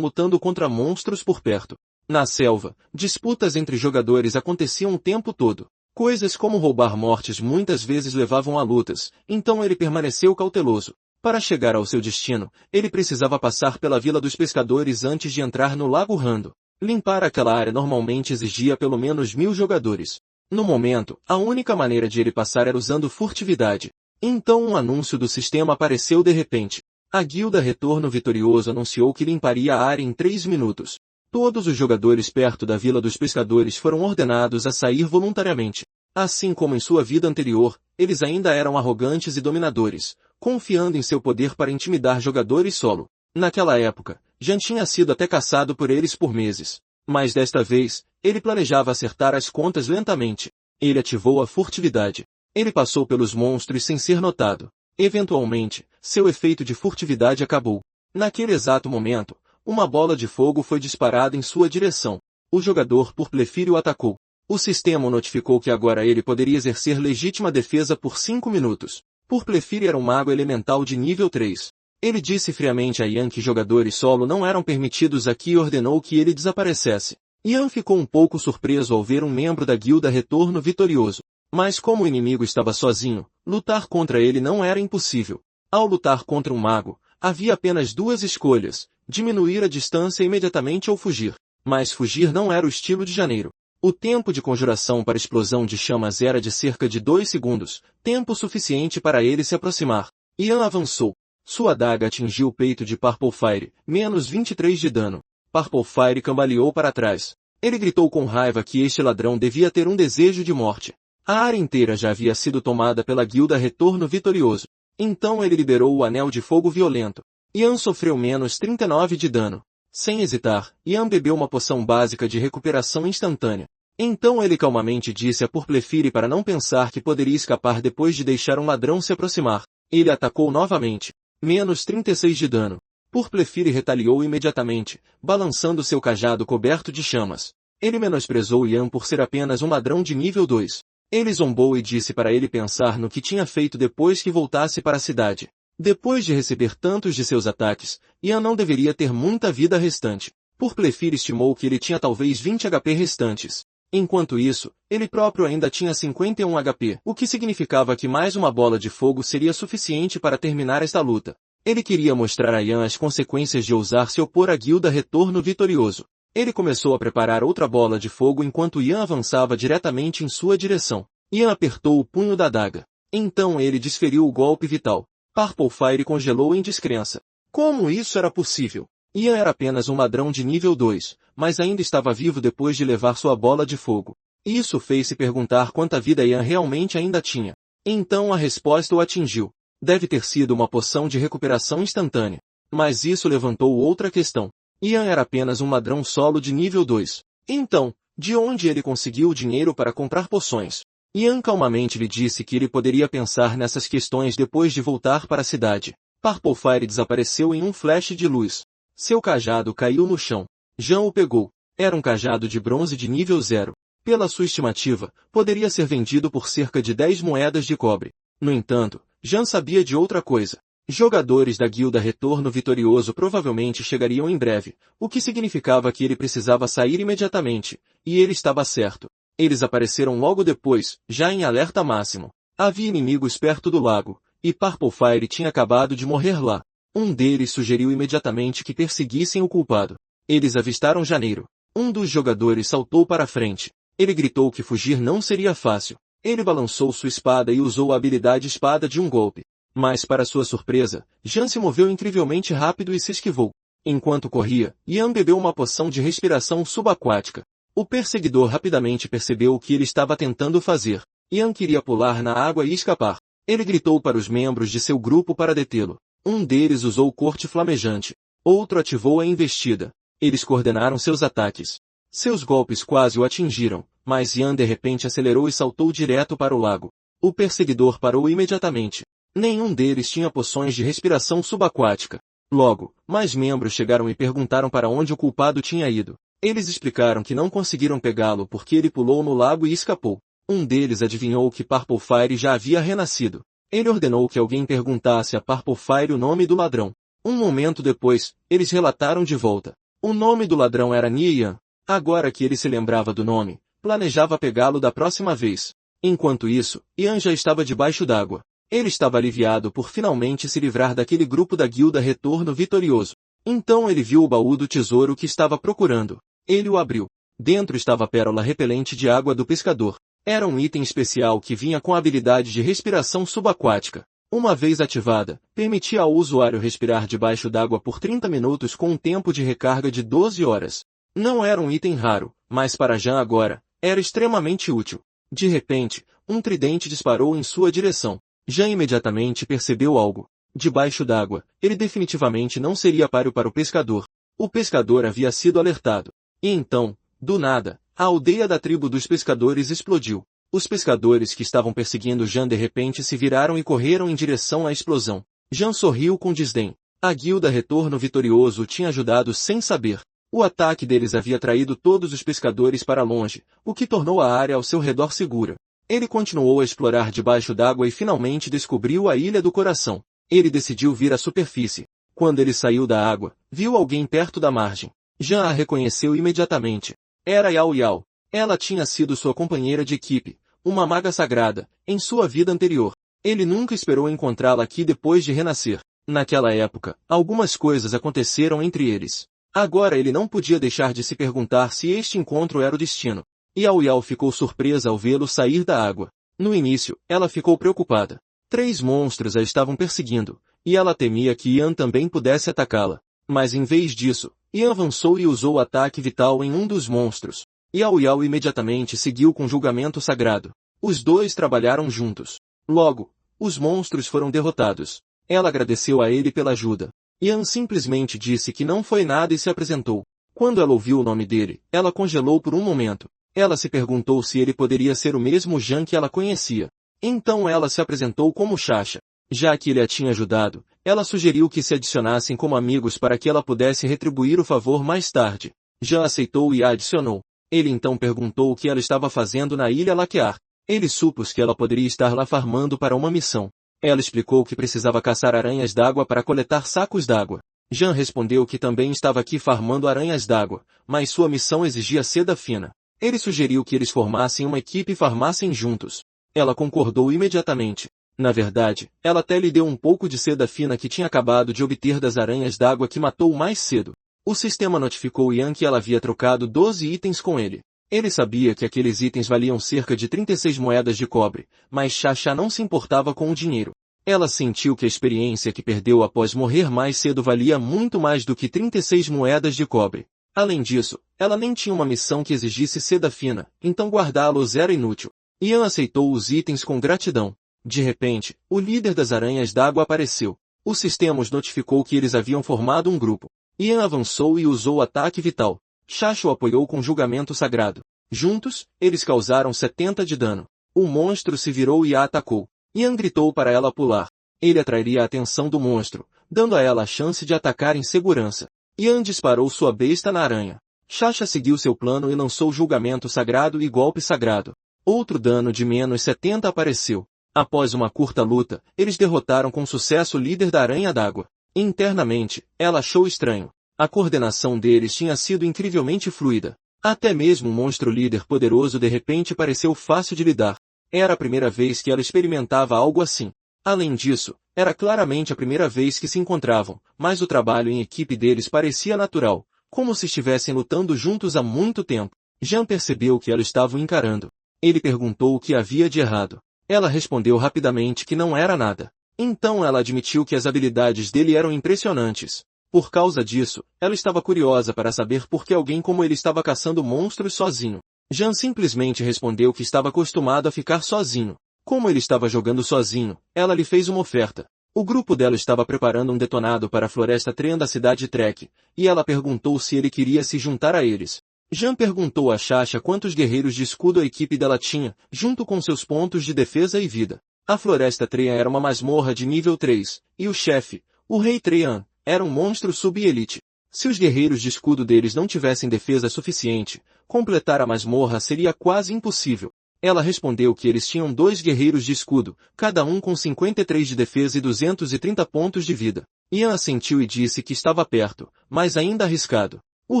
lutando contra monstros por perto. Na selva, disputas entre jogadores aconteciam o tempo todo. Coisas como roubar mortes muitas vezes levavam a lutas, então ele permaneceu cauteloso. Para chegar ao seu destino, ele precisava passar pela Vila dos Pescadores antes de entrar no Lago Rando. Limpar aquela área normalmente exigia pelo menos 1000 jogadores. No momento, a única maneira de ele passar era usando furtividade. Então um anúncio do sistema apareceu de repente. A guilda Retorno Vitorioso anunciou que limparia a área em 3 minutos. Todos os jogadores perto da Vila dos Pescadores foram ordenados a sair voluntariamente. Assim como em sua vida anterior, eles ainda eram arrogantes e dominadores, confiando em seu poder para intimidar jogadores solo. Naquela época, Jan tinha sido até caçado por eles por meses. Mas desta vez, ele planejava acertar as contas lentamente. Ele ativou a furtividade. Ele passou pelos monstros sem ser notado. Eventualmente, seu efeito de furtividade acabou. Naquele exato momento, uma bola de fogo foi disparada em sua direção. O jogador Purplefire o atacou. O sistema notificou que agora ele poderia exercer legítima defesa por 5 minutos. Purplefire era um mago elemental de nível 3. Ele disse friamente a Ian que jogadores solo não eram permitidos aqui e ordenou que ele desaparecesse. Ian ficou um pouco surpreso ao ver um membro da guilda Retorno Vitorioso. Mas como o inimigo estava sozinho, lutar contra ele não era impossível. Ao lutar contra um mago, havia apenas 2 escolhas: diminuir a distância imediatamente ou fugir. Mas fugir não era o estilo de Janeiro. O tempo de conjuração para a explosão de chamas era de cerca de 2 segundos, tempo suficiente para ele se aproximar. Ian avançou. Sua adaga atingiu o peito de Purplefire, menos 23 de dano. Purplefire cambaleou para trás. Ele gritou com raiva que este ladrão devia ter um desejo de morte. A área inteira já havia sido tomada pela guilda Retorno Vitorioso. Então ele liberou o anel de fogo violento. Ian sofreu menos 39 de dano. Sem hesitar, Ian bebeu uma poção básica de recuperação instantânea. Então ele calmamente disse a Purplefire para não pensar que poderia escapar depois de deixar um ladrão se aproximar. Ele atacou novamente. Menos 36 de dano. Purplefire retaliou imediatamente, balançando seu cajado coberto de chamas. Ele menosprezou Ian por ser apenas um ladrão de nível 2. Ele zombou e disse para ele pensar no que tinha feito depois que voltasse para a cidade. Depois de receber tantos de seus ataques, Ian não deveria ter muita vida restante. Purplefire estimou que ele tinha talvez 20 HP restantes. Enquanto isso, ele próprio ainda tinha 51 HP, o que significava que mais uma bola de fogo seria suficiente para terminar esta luta. Ele queria mostrar a Ian as consequências de ousar se opor à guilda Retorno Vitorioso. Ele começou a preparar outra bola de fogo enquanto Ian avançava diretamente em sua direção. Ian apertou o punho da adaga. Então ele desferiu o golpe vital. Purplefire congelou em descrença. Como isso era possível? Ian era apenas um ladrão de nível 2, mas ainda estava vivo depois de levar sua bola de fogo. Isso fez-se perguntar quanta vida Ian realmente ainda tinha. Então a resposta o atingiu. Deve ter sido uma poção de recuperação instantânea. Mas isso levantou outra questão. Ian era apenas um ladrão solo de nível 2. Então, de onde ele conseguiu o dinheiro para comprar poções? Ian calmamente lhe disse que ele poderia pensar nessas questões depois de voltar para a cidade. Purplefire desapareceu em um flash de luz. Seu cajado caiu no chão. Jan o pegou. Era um cajado de bronze de nível 0. Pela sua estimativa, poderia ser vendido por cerca de 10 moedas de cobre. No entanto, Jan sabia de outra coisa. Jogadores da guilda Retorno Vitorioso provavelmente chegariam em breve, o que significava que ele precisava sair imediatamente, e ele estava certo. Eles apareceram logo depois, já em alerta máximo. Havia inimigos perto do lago, e Purplefire tinha acabado de morrer lá. Um deles sugeriu imediatamente que perseguissem o culpado. Eles avistaram Janeiro. Um dos jogadores saltou para a frente. Ele gritou que fugir não seria fácil. Ele balançou sua espada e usou a habilidade espada de um golpe. Mas para sua surpresa, Jan se moveu incrivelmente rápido e se esquivou. Enquanto corria, Ian bebeu uma poção de respiração subaquática. O perseguidor rapidamente percebeu o que ele estava tentando fazer. Ian queria pular na água e escapar. Ele gritou para os membros de seu grupo para detê-lo. Um deles usou corte flamejante. Outro ativou a investida. Eles coordenaram seus ataques. Seus golpes quase o atingiram, mas Ian de repente acelerou e saltou direto para o lago. O perseguidor parou imediatamente. Nenhum deles tinha poções de respiração subaquática. Logo, mais membros chegaram e perguntaram para onde o culpado tinha ido. Eles explicaram que não conseguiram pegá-lo porque ele pulou no lago e escapou. Um deles adivinhou que Purplefire já havia renascido. Ele ordenou que alguém perguntasse a Purplefire o nome do ladrão. Um momento depois, eles relataram de volta. O nome do ladrão era Nian. Agora que ele se lembrava do nome, planejava pegá-lo da próxima vez. Enquanto isso, Ian já estava debaixo d'água. Ele estava aliviado por finalmente se livrar daquele grupo da guilda Retorno Vitorioso. Então ele viu o baú do tesouro que estava procurando. Ele o abriu. Dentro estava a pérola repelente de água do pescador. Era um item especial que vinha com a habilidade de respiração subaquática. Uma vez ativada, permitia ao usuário respirar debaixo d'água por 30 minutos com um tempo de recarga de 12 horas. Não era um item raro, mas para Jean agora, era extremamente útil. De repente, um tridente disparou em sua direção. Jean imediatamente percebeu algo. Debaixo d'água, ele definitivamente não seria páreo para o pescador. O pescador havia sido alertado. E então, do nada, a aldeia da tribo dos pescadores explodiu. Os pescadores que estavam perseguindo Jean de repente se viraram e correram em direção à explosão. Jean sorriu com desdém. A guilda Retorno Vitorioso o tinha ajudado sem saber. O ataque deles havia traído todos os pescadores para longe, o que tornou a área ao seu redor segura. Ele continuou a explorar debaixo d'água e finalmente descobriu a Ilha do Coração. Ele decidiu vir à superfície. Quando ele saiu da água, viu alguém perto da margem. Jean a reconheceu imediatamente. Era Yao Yao. Ela tinha sido sua companheira de equipe, uma maga sagrada, em sua vida anterior. Ele nunca esperou encontrá-la aqui depois de renascer. Naquela época, algumas coisas aconteceram entre eles. Agora ele não podia deixar de se perguntar se este encontro era o destino. Yao Yao ficou surpresa ao vê-lo sair da água. No início, ela ficou preocupada. 3 monstros a estavam perseguindo, e ela temia que Yan também pudesse atacá-la. Mas em vez disso, Yan avançou e usou o ataque vital em um dos monstros. Yao Yao imediatamente seguiu com julgamento sagrado. Os dois trabalharam juntos. Logo, os monstros foram derrotados. Ela agradeceu a ele pela ajuda. Yan simplesmente disse que não foi nada e se apresentou. Quando ela ouviu o nome dele, ela congelou por um momento. Ela se perguntou se ele poderia ser o mesmo Jean que ela conhecia. Então ela se apresentou como Chacha. Já que ele a tinha ajudado, ela sugeriu que se adicionassem como amigos para que ela pudesse retribuir o favor mais tarde. Jean aceitou e a adicionou. Ele então perguntou o que ela estava fazendo na Ilha Laquear. Ele supôs que ela poderia estar lá farmando para uma missão. Ela explicou que precisava caçar aranhas d'água para coletar sacos d'água. Jean respondeu que também estava aqui farmando aranhas d'água, mas sua missão exigia seda fina. Ele sugeriu que eles formassem uma equipe e farmassem juntos. Ela concordou imediatamente. Na verdade, ela até lhe deu um pouco de seda fina que tinha acabado de obter das aranhas d'água que matou mais cedo. O sistema notificou Yan que ela havia trocado 12 itens com ele. Ele sabia que aqueles itens valiam cerca de 36 moedas de cobre, mas Chacha não se importava com o dinheiro. Ela sentiu que a experiência que perdeu após morrer mais cedo valia muito mais do que 36 moedas de cobre. Além disso, ela nem tinha uma missão que exigisse seda fina, então guardá-los era inútil. Yan aceitou os itens com gratidão. De repente, o líder das aranhas d'água apareceu. O sistema os notificou que eles haviam formado um grupo. Yan avançou e usou o ataque vital. Chacha o apoiou com julgamento sagrado. Juntos, eles causaram 70 de dano. O monstro se virou e a atacou. Yan gritou para ela pular. Ele atrairia a atenção do monstro, dando a ela a chance de atacar em segurança. Yan disparou sua besta na aranha. Chacha seguiu seu plano e lançou julgamento sagrado e golpe sagrado. Outro dano de menos 70 apareceu. Após uma curta luta, eles derrotaram com sucesso o líder da aranha d'água. Internamente, ela achou estranho. A coordenação deles tinha sido incrivelmente fluida. Até mesmo um monstro líder poderoso de repente pareceu fácil de lidar. Era a primeira vez que ela experimentava algo assim. Além disso, era claramente a primeira vez que se encontravam, mas o trabalho em equipe deles parecia natural, como se estivessem lutando juntos há muito tempo. Jean percebeu que ela estava encarando. Ele perguntou o que havia de errado. Ela respondeu rapidamente que não era nada. Então ela admitiu que as habilidades dele eram impressionantes. Por causa disso, ela estava curiosa para saber por que alguém como ele estava caçando monstros sozinho. Jean simplesmente respondeu que estava acostumado a ficar sozinho. Como ele estava jogando sozinho, ela lhe fez uma oferta. O grupo dela estava preparando um detonado para a floresta Tren da cidade Trek, e ela perguntou se ele queria se juntar a eles. Jean perguntou a Chacha quantos guerreiros de escudo a equipe dela tinha, junto com seus pontos de defesa e vida. A floresta Trean era uma masmorra de nível 3, e o chefe, o rei Trean, era um monstro sub-elite. Se os guerreiros de escudo deles não tivessem defesa suficiente, completar a masmorra seria quase impossível. Ela respondeu que eles tinham 2 guerreiros de escudo, cada um com 53 de defesa e 230 pontos de vida. Ian assentiu e disse que estava perto, mas ainda arriscado. O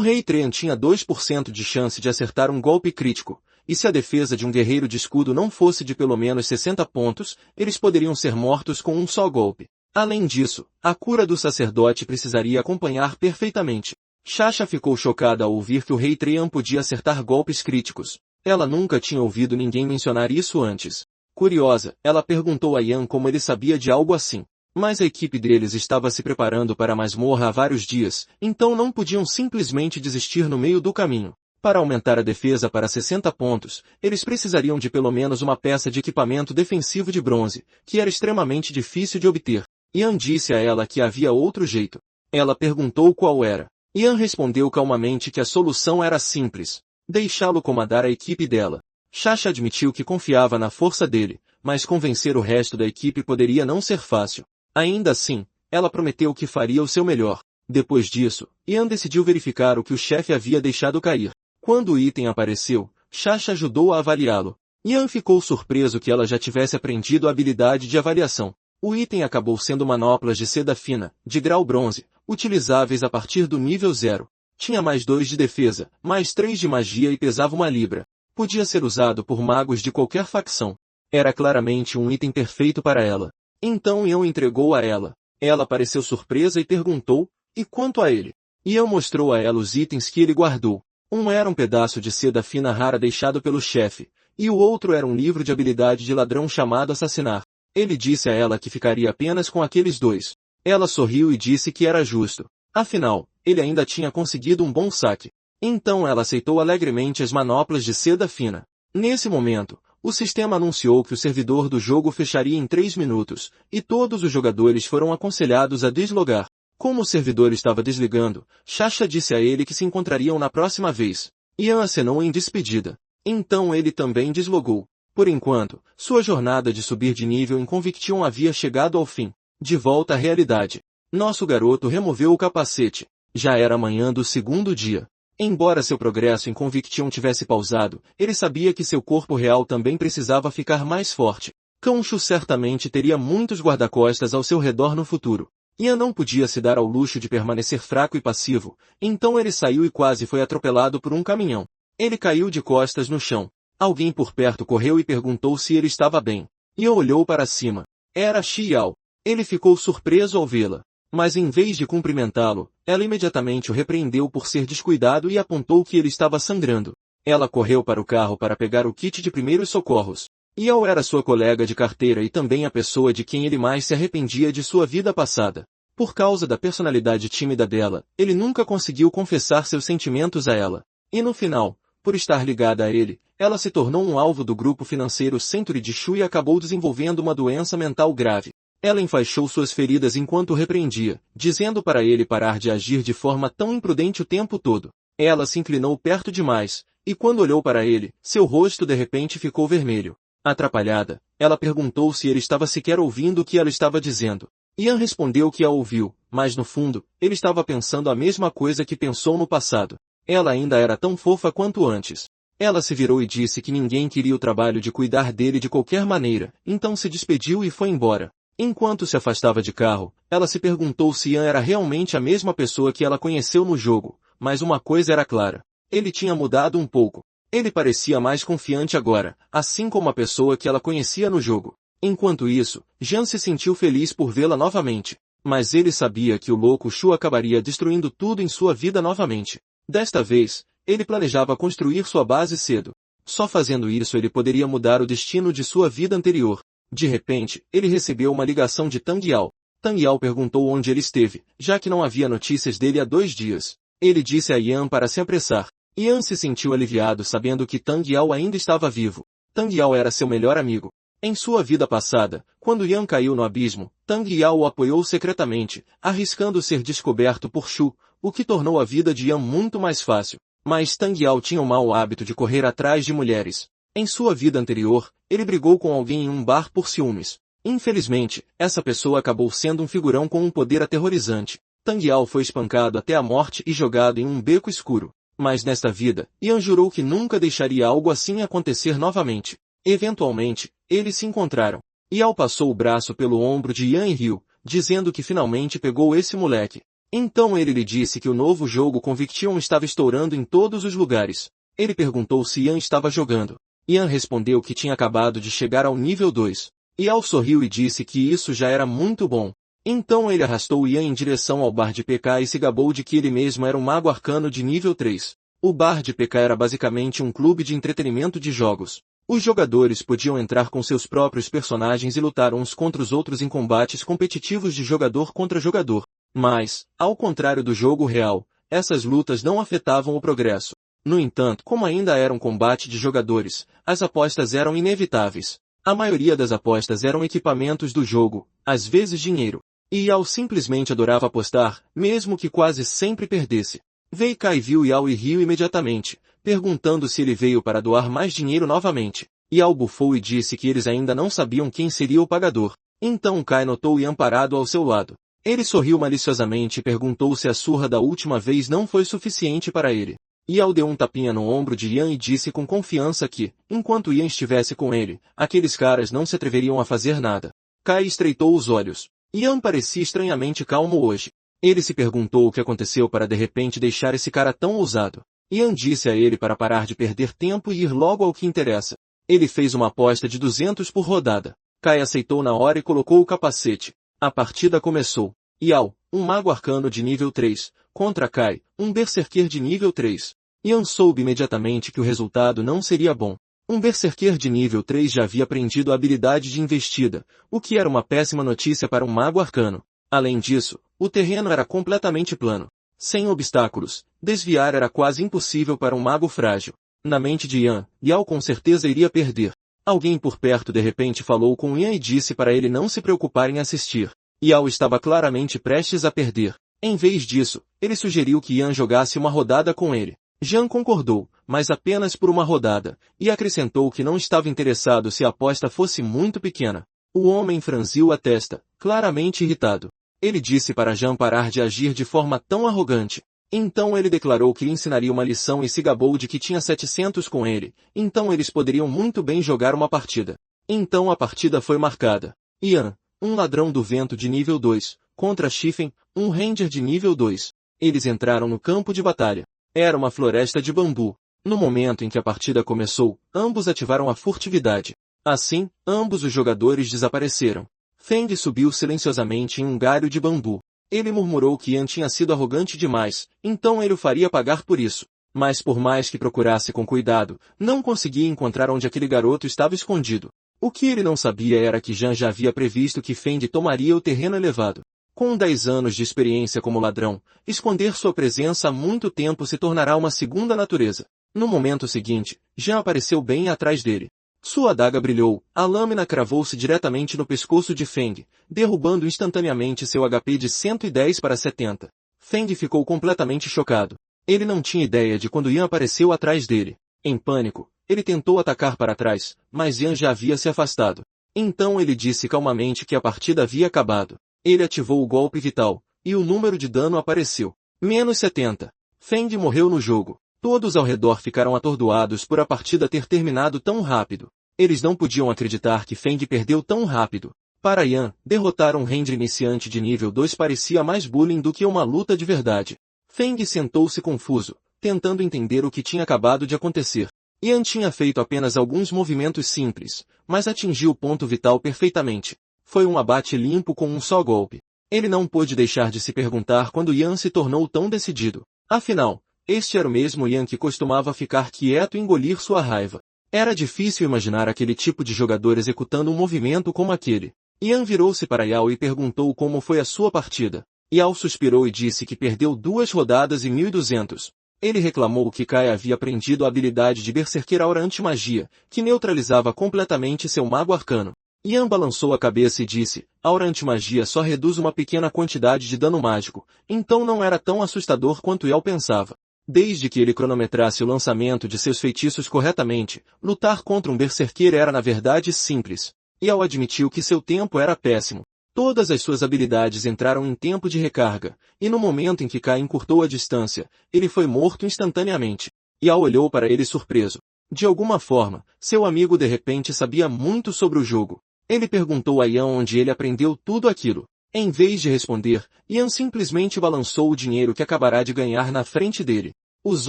rei Trean tinha 2% de chance de acertar um golpe crítico, e se a defesa de um guerreiro de escudo não fosse de pelo menos 60 pontos, eles poderiam ser mortos com um só golpe. Além disso, a cura do sacerdote precisaria acompanhar perfeitamente. Chacha ficou chocada ao ouvir que o rei Trean podia acertar golpes críticos. Ela nunca tinha ouvido ninguém mencionar isso antes. Curiosa, ela perguntou a Ian como ele sabia de algo assim. Mas a equipe deles estava se preparando para a masmorra há vários dias, então não podiam simplesmente desistir no meio do caminho. Para aumentar a defesa para 60 pontos, eles precisariam de pelo menos uma peça de equipamento defensivo de bronze, que era extremamente difícil de obter. Ian disse a ela que havia outro jeito. Ela perguntou qual era. Ian respondeu calmamente que a solução era simples: deixá-lo comandar a equipe dela. Sasha admitiu que confiava na força dele, mas convencer o resto da equipe poderia não ser fácil. Ainda assim, ela prometeu que faria o seu melhor. Depois disso, Ian decidiu verificar o que o chefe havia deixado cair. Quando o item apareceu, Sasha ajudou a avaliá-lo. Ian ficou surpreso que ela já tivesse aprendido a habilidade de avaliação. O item acabou sendo manoplas de seda fina, de grau bronze, utilizáveis a partir do nível 0. Tinha mais 2 de defesa, mais 3 de magia e pesava 1 libra. Podia ser usado por magos de qualquer facção. Era claramente um item perfeito para ela. Então Ian entregou a ela. Ela pareceu surpresa e perguntou: e quanto a ele? Ian mostrou a ela os itens que ele guardou. Um era um pedaço de seda fina rara deixado pelo chefe, e o outro era um livro de habilidade de ladrão chamado Assassinar. Ele disse a ela que ficaria apenas com aqueles 2. Ela sorriu e disse que era justo. Afinal, ele ainda tinha conseguido um bom saque. Então ela aceitou alegremente as manoplas de seda fina. Nesse momento, o sistema anunciou que o servidor do jogo fecharia em 3 minutos, e todos os jogadores foram aconselhados a deslogar. Como o servidor estava desligando, Sasha disse a ele que se encontrariam na próxima vez. Ian acenou em despedida. Então ele também deslogou. Por enquanto, sua jornada de subir de nível em Conviction havia chegado ao fim. De volta à realidade. Nosso garoto removeu o capacete. Já era manhã do segundo dia. Embora seu progresso em Conviction tivesse pausado, ele sabia que seu corpo real também precisava ficar mais forte. Khonshu certamente teria muitos guarda-costas ao seu redor no futuro. Ian não podia se dar ao luxo de permanecer fraco e passivo, então ele saiu e quase foi atropelado por um caminhão. Ele caiu de costas no chão. Alguém por perto correu e perguntou se ele estava bem. Ian olhou para cima. Era Xiao. Ele ficou surpreso ao vê-la. Mas em vez de cumprimentá-lo, ela imediatamente o repreendeu por ser descuidado e apontou que ele estava sangrando. Ela correu para o carro para pegar o kit de primeiros socorros. Yao era sua colega de carteira e também a pessoa de quem ele mais se arrependia de sua vida passada. Por causa da personalidade tímida dela, ele nunca conseguiu confessar seus sentimentos a ela. E no final, por estar ligada a ele, ela se tornou um alvo do grupo financeiro Century de Shu e acabou desenvolvendo uma doença mental grave. Ela enfaixou suas feridas enquanto o repreendia, dizendo para ele parar de agir de forma tão imprudente o tempo todo. Ela se inclinou perto demais, e quando olhou para ele, seu rosto de repente ficou vermelho. Atrapalhada, ela perguntou se ele estava sequer ouvindo o que ela estava dizendo. Ian respondeu que a ouviu, mas no fundo, ele estava pensando a mesma coisa que pensou no passado. Ela ainda era tão fofa quanto antes. Ela se virou e disse que ninguém queria o trabalho de cuidar dele de qualquer maneira, então se despediu e foi embora. Enquanto se afastava de carro, ela se perguntou se Ian era realmente a mesma pessoa que ela conheceu no jogo, mas uma coisa era clara. Ele tinha mudado um pouco. Ele parecia mais confiante agora, assim como a pessoa que ela conhecia no jogo. Enquanto isso, Jean se sentiu feliz por vê-la novamente. Mas ele sabia que o louco Shu acabaria destruindo tudo em sua vida novamente. Desta vez, ele planejava construir sua base cedo. Só fazendo isso ele poderia mudar o destino de sua vida anterior. De repente, ele recebeu uma ligação de Tang Yao. Tang Yao perguntou onde ele esteve, já que não havia notícias dele há 2 dias. Ele disse a Ian para se apressar. Ian se sentiu aliviado sabendo que Tang Yao ainda estava vivo. Tang Yao era seu melhor amigo. Em sua vida passada, quando Ian caiu no abismo, Tang Yao o apoiou secretamente, arriscando ser descoberto por Shu, o que tornou a vida de Ian muito mais fácil. Mas Tang Yao tinha o mau hábito de correr atrás de mulheres. Em sua vida anterior, ele brigou com alguém em um bar por ciúmes. Infelizmente, essa pessoa acabou sendo um figurão com um poder aterrorizante. Tang Yao foi espancado até a morte e jogado em um beco escuro. Mas nesta vida, Ian jurou que nunca deixaria algo assim acontecer novamente. Eventualmente, eles se encontraram. Yao passou o braço pelo ombro de Ian e riu, dizendo que finalmente pegou esse moleque. Então ele lhe disse que o novo jogo Conviction estava estourando em todos os lugares. Ele perguntou se Ian estava jogando. Ian respondeu que tinha acabado de chegar ao nível 2. Yao sorriu e disse que isso já era muito bom. Então ele arrastou Ian em direção ao bar de PK e se gabou de que ele mesmo era um mago arcano de nível 3. O bar de PK era basicamente um clube de entretenimento de jogos. Os jogadores podiam entrar com seus próprios personagens e lutar uns contra os outros em combates competitivos de jogador contra jogador. Mas, ao contrário do jogo real, essas lutas não afetavam o progresso. No entanto, como ainda era um combate de jogadores, as apostas eram inevitáveis. A maioria das apostas eram equipamentos do jogo, às vezes dinheiro. E Yao simplesmente adorava apostar, mesmo que quase sempre perdesse. Wei Kai viu Yao e riu imediatamente, perguntando se ele veio para doar mais dinheiro novamente. Yao bufou e disse que eles ainda não sabiam quem seria o pagador. Então Kai notou Yan parado ao seu lado. Ele sorriu maliciosamente e perguntou se a surra da última vez não foi suficiente para ele. Yao deu um tapinha no ombro de Yan e disse com confiança que, enquanto Yan estivesse com ele, aqueles caras não se atreveriam a fazer nada. Kai estreitou os olhos. Yan parecia estranhamente calmo hoje. Ele se perguntou o que aconteceu para de repente deixar esse cara tão ousado. Yan disse a ele para parar de perder tempo e ir logo ao que interessa. Ele fez uma aposta de 200 por rodada. Kai aceitou na hora e colocou o capacete. A partida começou. Yao, um mago arcano de nível 3, contra Kai, um berserker de nível 3. Yan soube imediatamente que o resultado não seria bom. Um berserker de nível 3 já havia aprendido a habilidade de investida, o que era uma péssima notícia para um mago arcano. Além disso, o terreno era completamente plano. Sem obstáculos, desviar era quase impossível para um mago frágil. Na mente de Yan, Yao com certeza iria perder. Alguém por perto de repente falou com Yan e disse para ele não se preocupar em assistir. Yao estava claramente prestes a perder. Em vez disso, ele sugeriu que Yan jogasse uma rodada com ele. Yan concordou, mas apenas por uma rodada, e acrescentou que não estava interessado se a aposta fosse muito pequena. O homem franziu a testa, claramente irritado. Ele disse para Yan parar de agir de forma tão arrogante. Então ele declarou que lhe ensinaria uma lição e se gabou de que tinha 700 com ele, então eles poderiam muito bem jogar uma partida. Então a partida foi marcada. Yan, um ladrão do vento de nível 2, contra Shifen, um ranger de nível 2. Eles entraram no campo de batalha. Era uma floresta de bambu. No momento em que a partida começou, ambos ativaram a furtividade. Assim, ambos os jogadores desapareceram. Feng subiu silenciosamente em um galho de bambu. Ele murmurou que Yan tinha sido arrogante demais, então ele o faria pagar por isso. Mas por mais que procurasse com cuidado, não conseguia encontrar onde aquele garoto estava escondido. O que ele não sabia era que Yan já havia previsto que Feng tomaria o terreno elevado. Com 10 anos de experiência como ladrão, esconder sua presença há muito tempo se tornará uma segunda natureza. No momento seguinte, Yan apareceu bem atrás dele. Sua adaga brilhou, a lâmina cravou-se diretamente no pescoço de Feng, derrubando instantaneamente seu HP de 110 para 70. Feng ficou completamente chocado. Ele não tinha ideia de quando Yan apareceu atrás dele. Em pânico, ele tentou atacar para trás, mas Yan já havia se afastado. Então ele disse calmamente que a partida havia acabado. Ele ativou o golpe vital, e o número de dano apareceu. Menos 70. Feng morreu no jogo. Todos ao redor ficaram atordoados por a partida ter terminado tão rápido. Eles não podiam acreditar que Feng perdeu tão rápido. Para Yan, derrotar um ranger iniciante de nível 2 parecia mais bullying do que uma luta de verdade. Feng sentou-se confuso, tentando entender o que tinha acabado de acontecer. Yan tinha feito apenas alguns movimentos simples, mas atingiu o ponto vital perfeitamente. Foi um abate limpo com um só golpe. Ele não pôde deixar de se perguntar quando Yan se tornou tão decidido. Afinal, este era o mesmo Yan que costumava ficar quieto e engolir sua raiva. Era difícil imaginar aquele tipo de jogador executando um movimento como aquele. Yan virou-se para Yao e perguntou como foi a sua partida. Yao suspirou e disse que perdeu 2 rodadas e 1.200. Ele reclamou que Kai havia aprendido a habilidade de Berserker Aura Anti-Magia, que neutralizava completamente seu mago arcano. Yan balançou a cabeça e disse, Aura Anti-Magia só reduz uma pequena quantidade de dano mágico, então não era tão assustador quanto Yao pensava. Desde que ele cronometrasse o lançamento de seus feitiços corretamente, lutar contra um berserker era na verdade simples. Yao admitiu que seu tempo era péssimo. Todas as suas habilidades entraram em tempo de recarga, e no momento em que Kai encurtou a distância, ele foi morto instantaneamente. Yao olhou para ele surpreso. De alguma forma, seu amigo de repente sabia muito sobre o jogo. Ele perguntou a Yan onde ele aprendeu tudo aquilo. Em vez de responder, Yan simplesmente balançou o dinheiro que acabará de ganhar na frente dele. Os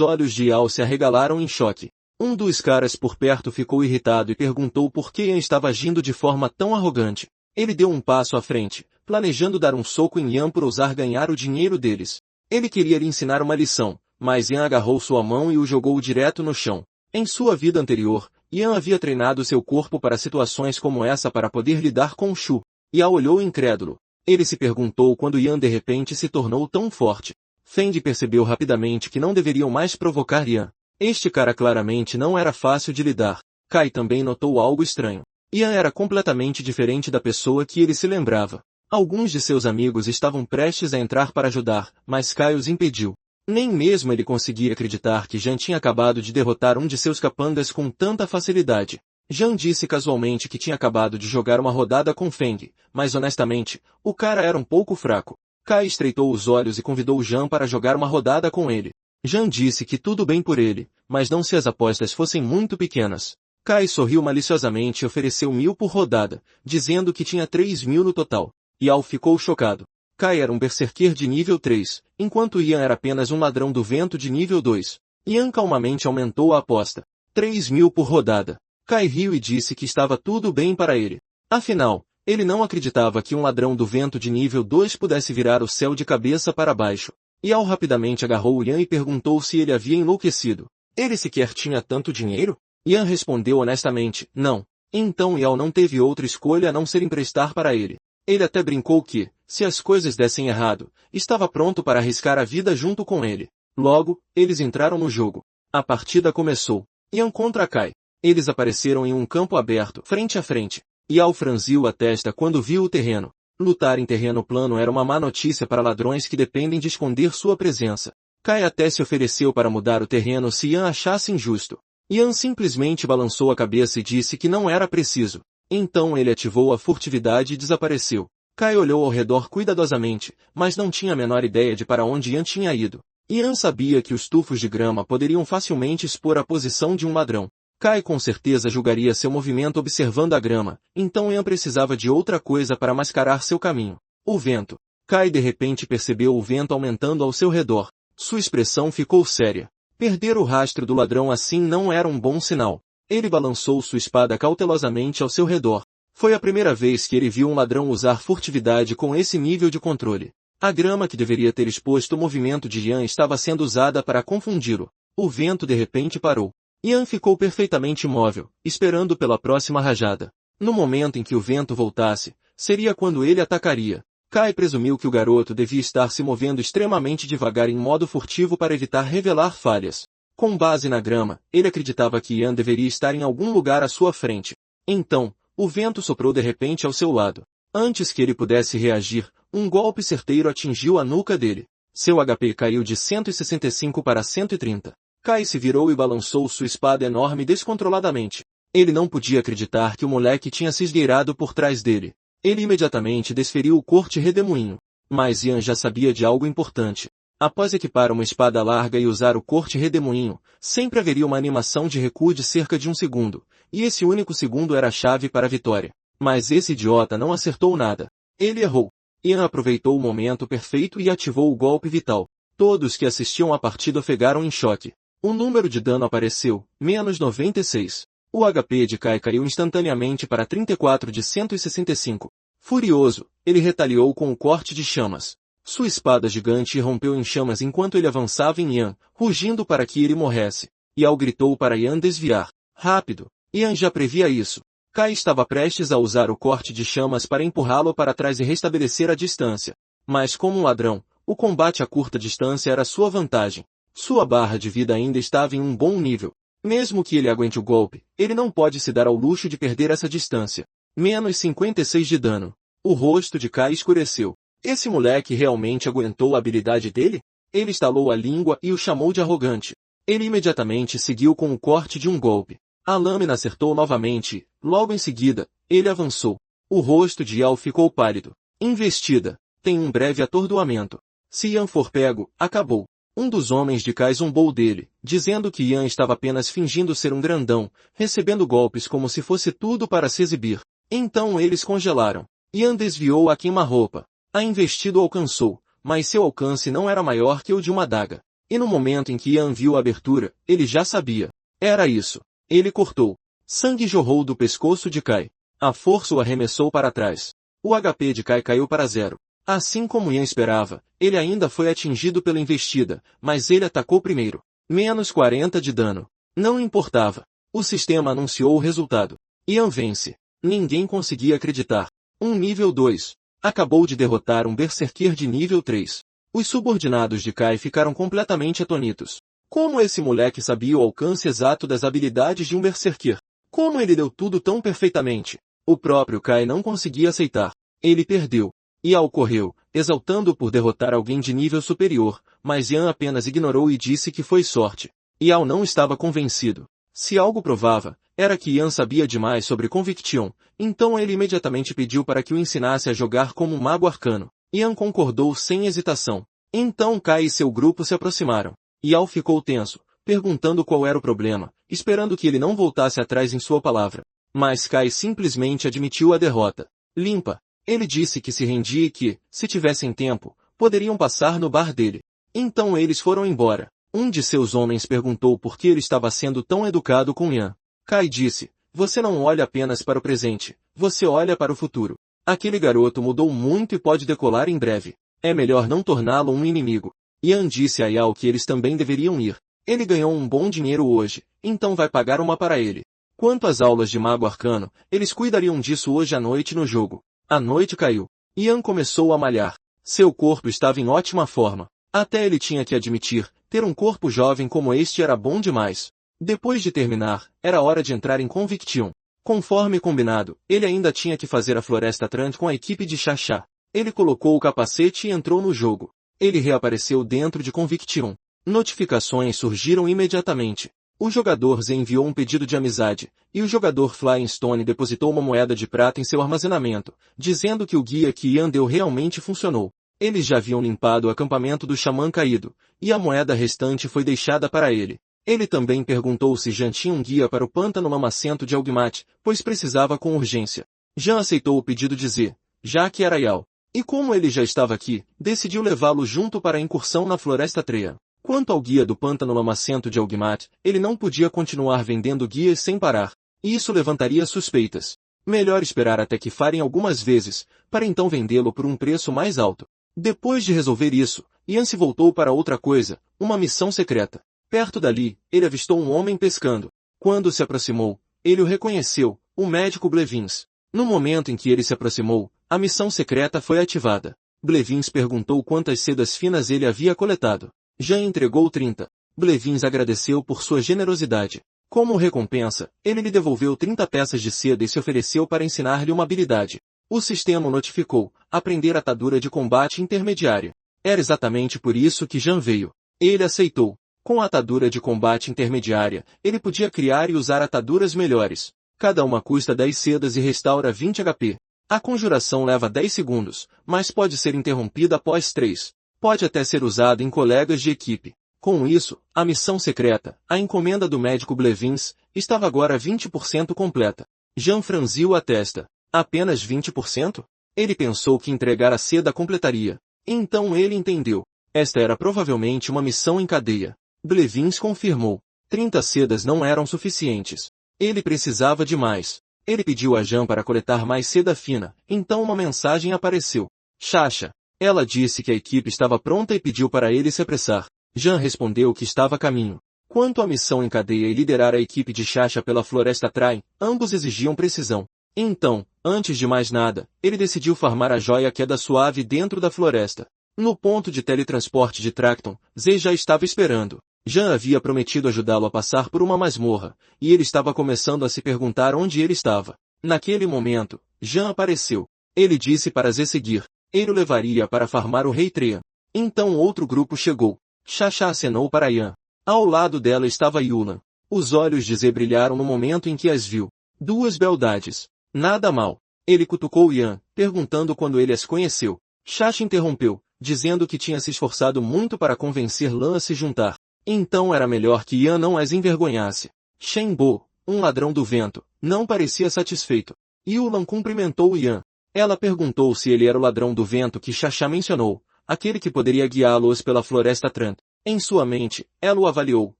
olhos de Yao se arregalaram em choque. Um dos caras por perto ficou irritado e perguntou por que Yan estava agindo de forma tão arrogante. Ele deu um passo à frente, planejando dar um soco em Yan por ousar ganhar o dinheiro deles. Ele queria lhe ensinar uma lição, mas Yan agarrou sua mão e o jogou direto no chão. Em sua vida anterior, Yan havia treinado seu corpo para situações como essa para poder lidar com Shu. Yan olhou incrédulo. Ele se perguntou quando Yan de repente se tornou tão forte. Fendi percebeu rapidamente que não deveriam mais provocar Yan. Este cara claramente não era fácil de lidar. Kai também notou algo estranho. Yan era completamente diferente da pessoa que ele se lembrava. Alguns de seus amigos estavam prestes a entrar para ajudar, mas Kai os impediu. Nem mesmo ele conseguia acreditar que Yan tinha acabado de derrotar um de seus capangas com tanta facilidade. Yan disse casualmente que tinha acabado de jogar uma rodada com Feng, mas honestamente, o cara era um pouco fraco. Kai estreitou os olhos e convidou Yan para jogar uma rodada com ele. Yan disse que tudo bem por ele, mas não se as apostas fossem muito pequenas. Kai sorriu maliciosamente e ofereceu 1000 por rodada, dizendo que tinha 3000 no total. Yao ficou chocado. Kai era um berserker de nível 3, enquanto Yan era apenas um ladrão do vento de nível 2. Yan calmamente aumentou a aposta. 3000 por rodada. Kai riu e disse que estava tudo bem para ele. Afinal, ele não acreditava que um ladrão do vento de nível 2 pudesse virar o céu de cabeça para baixo. Yao rapidamente agarrou Yan e perguntou se ele havia enlouquecido. Ele sequer tinha tanto dinheiro? Yan respondeu honestamente, não. Então Yao não teve outra escolha a não ser emprestar para ele. Ele até brincou que, se as coisas dessem errado, estava pronto para arriscar a vida junto com ele. Logo, eles entraram no jogo. A partida começou. Yan contra Kai. Eles apareceram em um campo aberto, frente a frente. Yao franziu a testa quando viu o terreno. Lutar em terreno plano era uma má notícia para ladrões que dependem de esconder sua presença. Kai até se ofereceu para mudar o terreno se Yan achasse injusto. Yan simplesmente balançou a cabeça e disse que não era preciso. Então ele ativou a furtividade e desapareceu. Kai olhou ao redor cuidadosamente, mas não tinha a menor ideia de para onde Yan tinha ido. Yan sabia que os tufos de grama poderiam facilmente expor a posição de um ladrão. Kai com certeza julgaria seu movimento observando a grama, então Yan precisava de outra coisa para mascarar seu caminho. O vento. Kai de repente percebeu o vento aumentando ao seu redor. Sua expressão ficou séria. Perder o rastro do ladrão assim não era um bom sinal. Ele balançou sua espada cautelosamente ao seu redor. Foi a primeira vez que ele viu um ladrão usar furtividade com esse nível de controle. A grama que deveria ter exposto o movimento de Yan estava sendo usada para confundi-lo. O vento de repente parou. Yan ficou perfeitamente imóvel, esperando pela próxima rajada. No momento em que o vento voltasse, seria quando ele atacaria. Kai presumiu que o garoto devia estar se movendo extremamente devagar em modo furtivo para evitar revelar falhas. Com base na grama, ele acreditava que Yan deveria estar em algum lugar à sua frente. Então, o vento soprou de repente ao seu lado. Antes que ele pudesse reagir, um golpe certeiro atingiu a nuca dele. Seu HP caiu de 165 para 130. Kai se virou e balançou sua espada enorme descontroladamente. Ele não podia acreditar que o moleque tinha se esgueirado por trás dele. Ele imediatamente desferiu o corte redemoinho. Mas Yan já sabia de algo importante. Após equipar uma espada larga e usar o corte redemoinho, sempre haveria uma animação de recuo de cerca de 1 segundo, e esse único segundo era a chave para a vitória. Mas esse idiota não acertou nada. Ele errou. Yan aproveitou o momento perfeito e ativou o golpe vital. Todos que assistiam à partida ofegaram em choque. O número de dano apareceu, menos 96. O HP de Kai caiu instantaneamente para 34 de 165. Furioso, ele retaliou com o corte de chamas. Sua espada gigante irrompeu em chamas enquanto ele avançava em Yan, rugindo para que ele morresse. Yao gritou para Yan desviar. Rápido! Yan já previa isso. Kai estava prestes a usar o corte de chamas para empurrá-lo para trás e restabelecer a distância. Mas como um ladrão, o combate a curta distância era sua vantagem. Sua barra de vida ainda estava em um bom nível. Mesmo que ele aguente o golpe, ele não pode se dar ao luxo de perder essa distância. Menos 56 de dano. O rosto de Kai escureceu. Esse moleque realmente aguentou a habilidade dele? Ele estalou a língua e o chamou de arrogante. Ele imediatamente seguiu com o corte de um golpe. A lâmina acertou novamente e, logo em seguida, ele avançou. O rosto de Yao ficou pálido. Investida. Tem um breve atordoamento. Se Yan for pego, acabou. Um dos homens de Kai zombou dele, dizendo que Yan estava apenas fingindo ser um grandão, recebendo golpes como se fosse tudo para se exibir. Então eles congelaram. Yan desviou a queima-roupa. A investida o alcançou, mas seu alcance não era maior que o de uma adaga. E no momento em que Yan viu a abertura, ele já sabia. Era isso. Ele cortou. Sangue jorrou do pescoço de Kai. A força o arremessou para trás. O HP de Kai caiu para 0. Assim como Yan esperava, ele ainda foi atingido pela investida, mas ele atacou primeiro. Menos 40 de dano. Não importava. O sistema anunciou o resultado. Ian vence. Ninguém conseguia acreditar. Um nível 2. Acabou de derrotar um Berserker de nível 3. Os subordinados de Kai ficaram completamente atônitos. Como esse moleque sabia o alcance exato das habilidades de um Berserker? Como ele deu tudo tão perfeitamente? O próprio Kai não conseguia aceitar. Ele perdeu. Yao correu, exaltando por derrotar alguém de nível superior, mas Ian apenas ignorou e disse que foi sorte. Yao não estava convencido. Se algo provava, era que Ian sabia demais sobre Conviction, então ele imediatamente pediu para que o ensinasse a jogar como um mago arcano. Ian concordou sem hesitação. Então Kai e seu grupo se aproximaram. Yao ficou tenso, perguntando qual era o problema, esperando que ele não voltasse atrás em sua palavra. Mas Kai simplesmente admitiu a derrota. Limpa. Ele disse que se rendia e que, se tivessem tempo, poderiam passar no bar dele. Então eles foram embora. Um de seus homens perguntou por que ele estava sendo tão educado com Ian. Kai disse, você não olha apenas para o presente, você olha para o futuro. Aquele garoto mudou muito e pode decolar em breve. É melhor não torná-lo um inimigo. Ian disse a Yao que eles também deveriam ir. Ele ganhou um bom dinheiro hoje, então vai pagar uma para ele. Quanto às aulas de mago arcano, eles cuidariam disso hoje à noite no jogo. A noite caiu. Ian começou a malhar. Seu corpo estava em ótima forma. Até ele tinha que admitir, ter um corpo jovem como este era bom demais. Depois de terminar, era hora de entrar em Conviction. Conforme combinado, ele ainda tinha que fazer a Floresta Trant com a equipe de Xaxá. Ele colocou o capacete e entrou no jogo. Ele reapareceu dentro de Conviction. Notificações surgiram imediatamente. O jogador Z enviou um pedido de amizade, e o jogador Flying Stone depositou uma moeda de prata em seu armazenamento, dizendo que o guia que Ian deu realmente funcionou. Eles já haviam limpado o acampamento do xamã caído, e a moeda restante foi deixada para ele. Ele também perguntou se Jean tinha um guia para o pântano lamacento de Algmat, pois precisava com urgência. Jean aceitou o pedido de Z, já que era Yao. E como ele já estava aqui, decidiu levá-lo junto para a incursão na Floresta Treia. Quanto ao guia do pântano lamacento de Algmat, ele não podia continuar vendendo guias sem parar. E isso levantaria suspeitas. Melhor esperar até que farem algumas vezes, para então vendê-lo por um preço mais alto. Depois de resolver isso, Ian se voltou para outra coisa, uma missão secreta. Perto dali, ele avistou um homem pescando. Quando se aproximou, ele o reconheceu, o médico Blevins. No momento em que ele se aproximou, a missão secreta foi ativada. Blevins perguntou quantas sedas finas ele havia coletado. Jean entregou 30. Blevins agradeceu por sua generosidade. Como recompensa, ele lhe devolveu 30 peças de seda e se ofereceu para ensinar-lhe uma habilidade. O sistema o notificou, aprender atadura de combate intermediária. Era exatamente por isso que Jean veio. Ele aceitou. Com a atadura de combate intermediária, ele podia criar e usar ataduras melhores. Cada uma custa 10 sedas e restaura 20 HP. A conjuração leva 10 segundos, mas pode ser interrompida após 3. Pode até ser usado em colegas de equipe. Com isso, a missão secreta, a encomenda do médico Blevins, estava agora 20% completa. Jean franziu a testa. Apenas 20%? Ele pensou que entregar a seda completaria. Então ele entendeu. Esta era provavelmente uma missão em cadeia. Blevins confirmou. 30 sedas não eram suficientes. Ele precisava de mais. Ele pediu a Jean para coletar mais seda fina, então uma mensagem apareceu. Xaxa. Ela disse que a equipe estava pronta e pediu para ele se apressar. Jean respondeu que estava a caminho. Quanto à missão em cadeia e liderar a equipe de Xaxa pela Floresta Trai, ambos exigiam precisão. Então, antes de mais nada, ele decidiu farmar a joia Queda Suave dentro da floresta. No ponto de teletransporte de Tracton, Z já estava esperando. Jean havia prometido ajudá-lo a passar por uma masmorra, e ele estava começando a se perguntar onde ele estava. Naquele momento, Jean apareceu. Ele disse para Z seguir. Ele o levaria para farmar o Rei Trean. Então outro grupo chegou. Xaxa acenou para Ian. Ao lado dela estava Yulan. Os olhos de Z brilharam no momento em que as viu. 2 beldades. Nada mal. Ele cutucou Ian, perguntando quando ele as conheceu. Xaxa interrompeu, dizendo que tinha se esforçado muito para convencer Lan a se juntar. Então era melhor que Ian não as envergonhasse. Shenbo, um ladrão do vento, não parecia satisfeito. Yulan cumprimentou Ian. Ela perguntou se ele era o ladrão do vento que Xaxa mencionou, aquele que poderia guiá-los pela Floresta Trant. Em sua mente, ela o avaliou,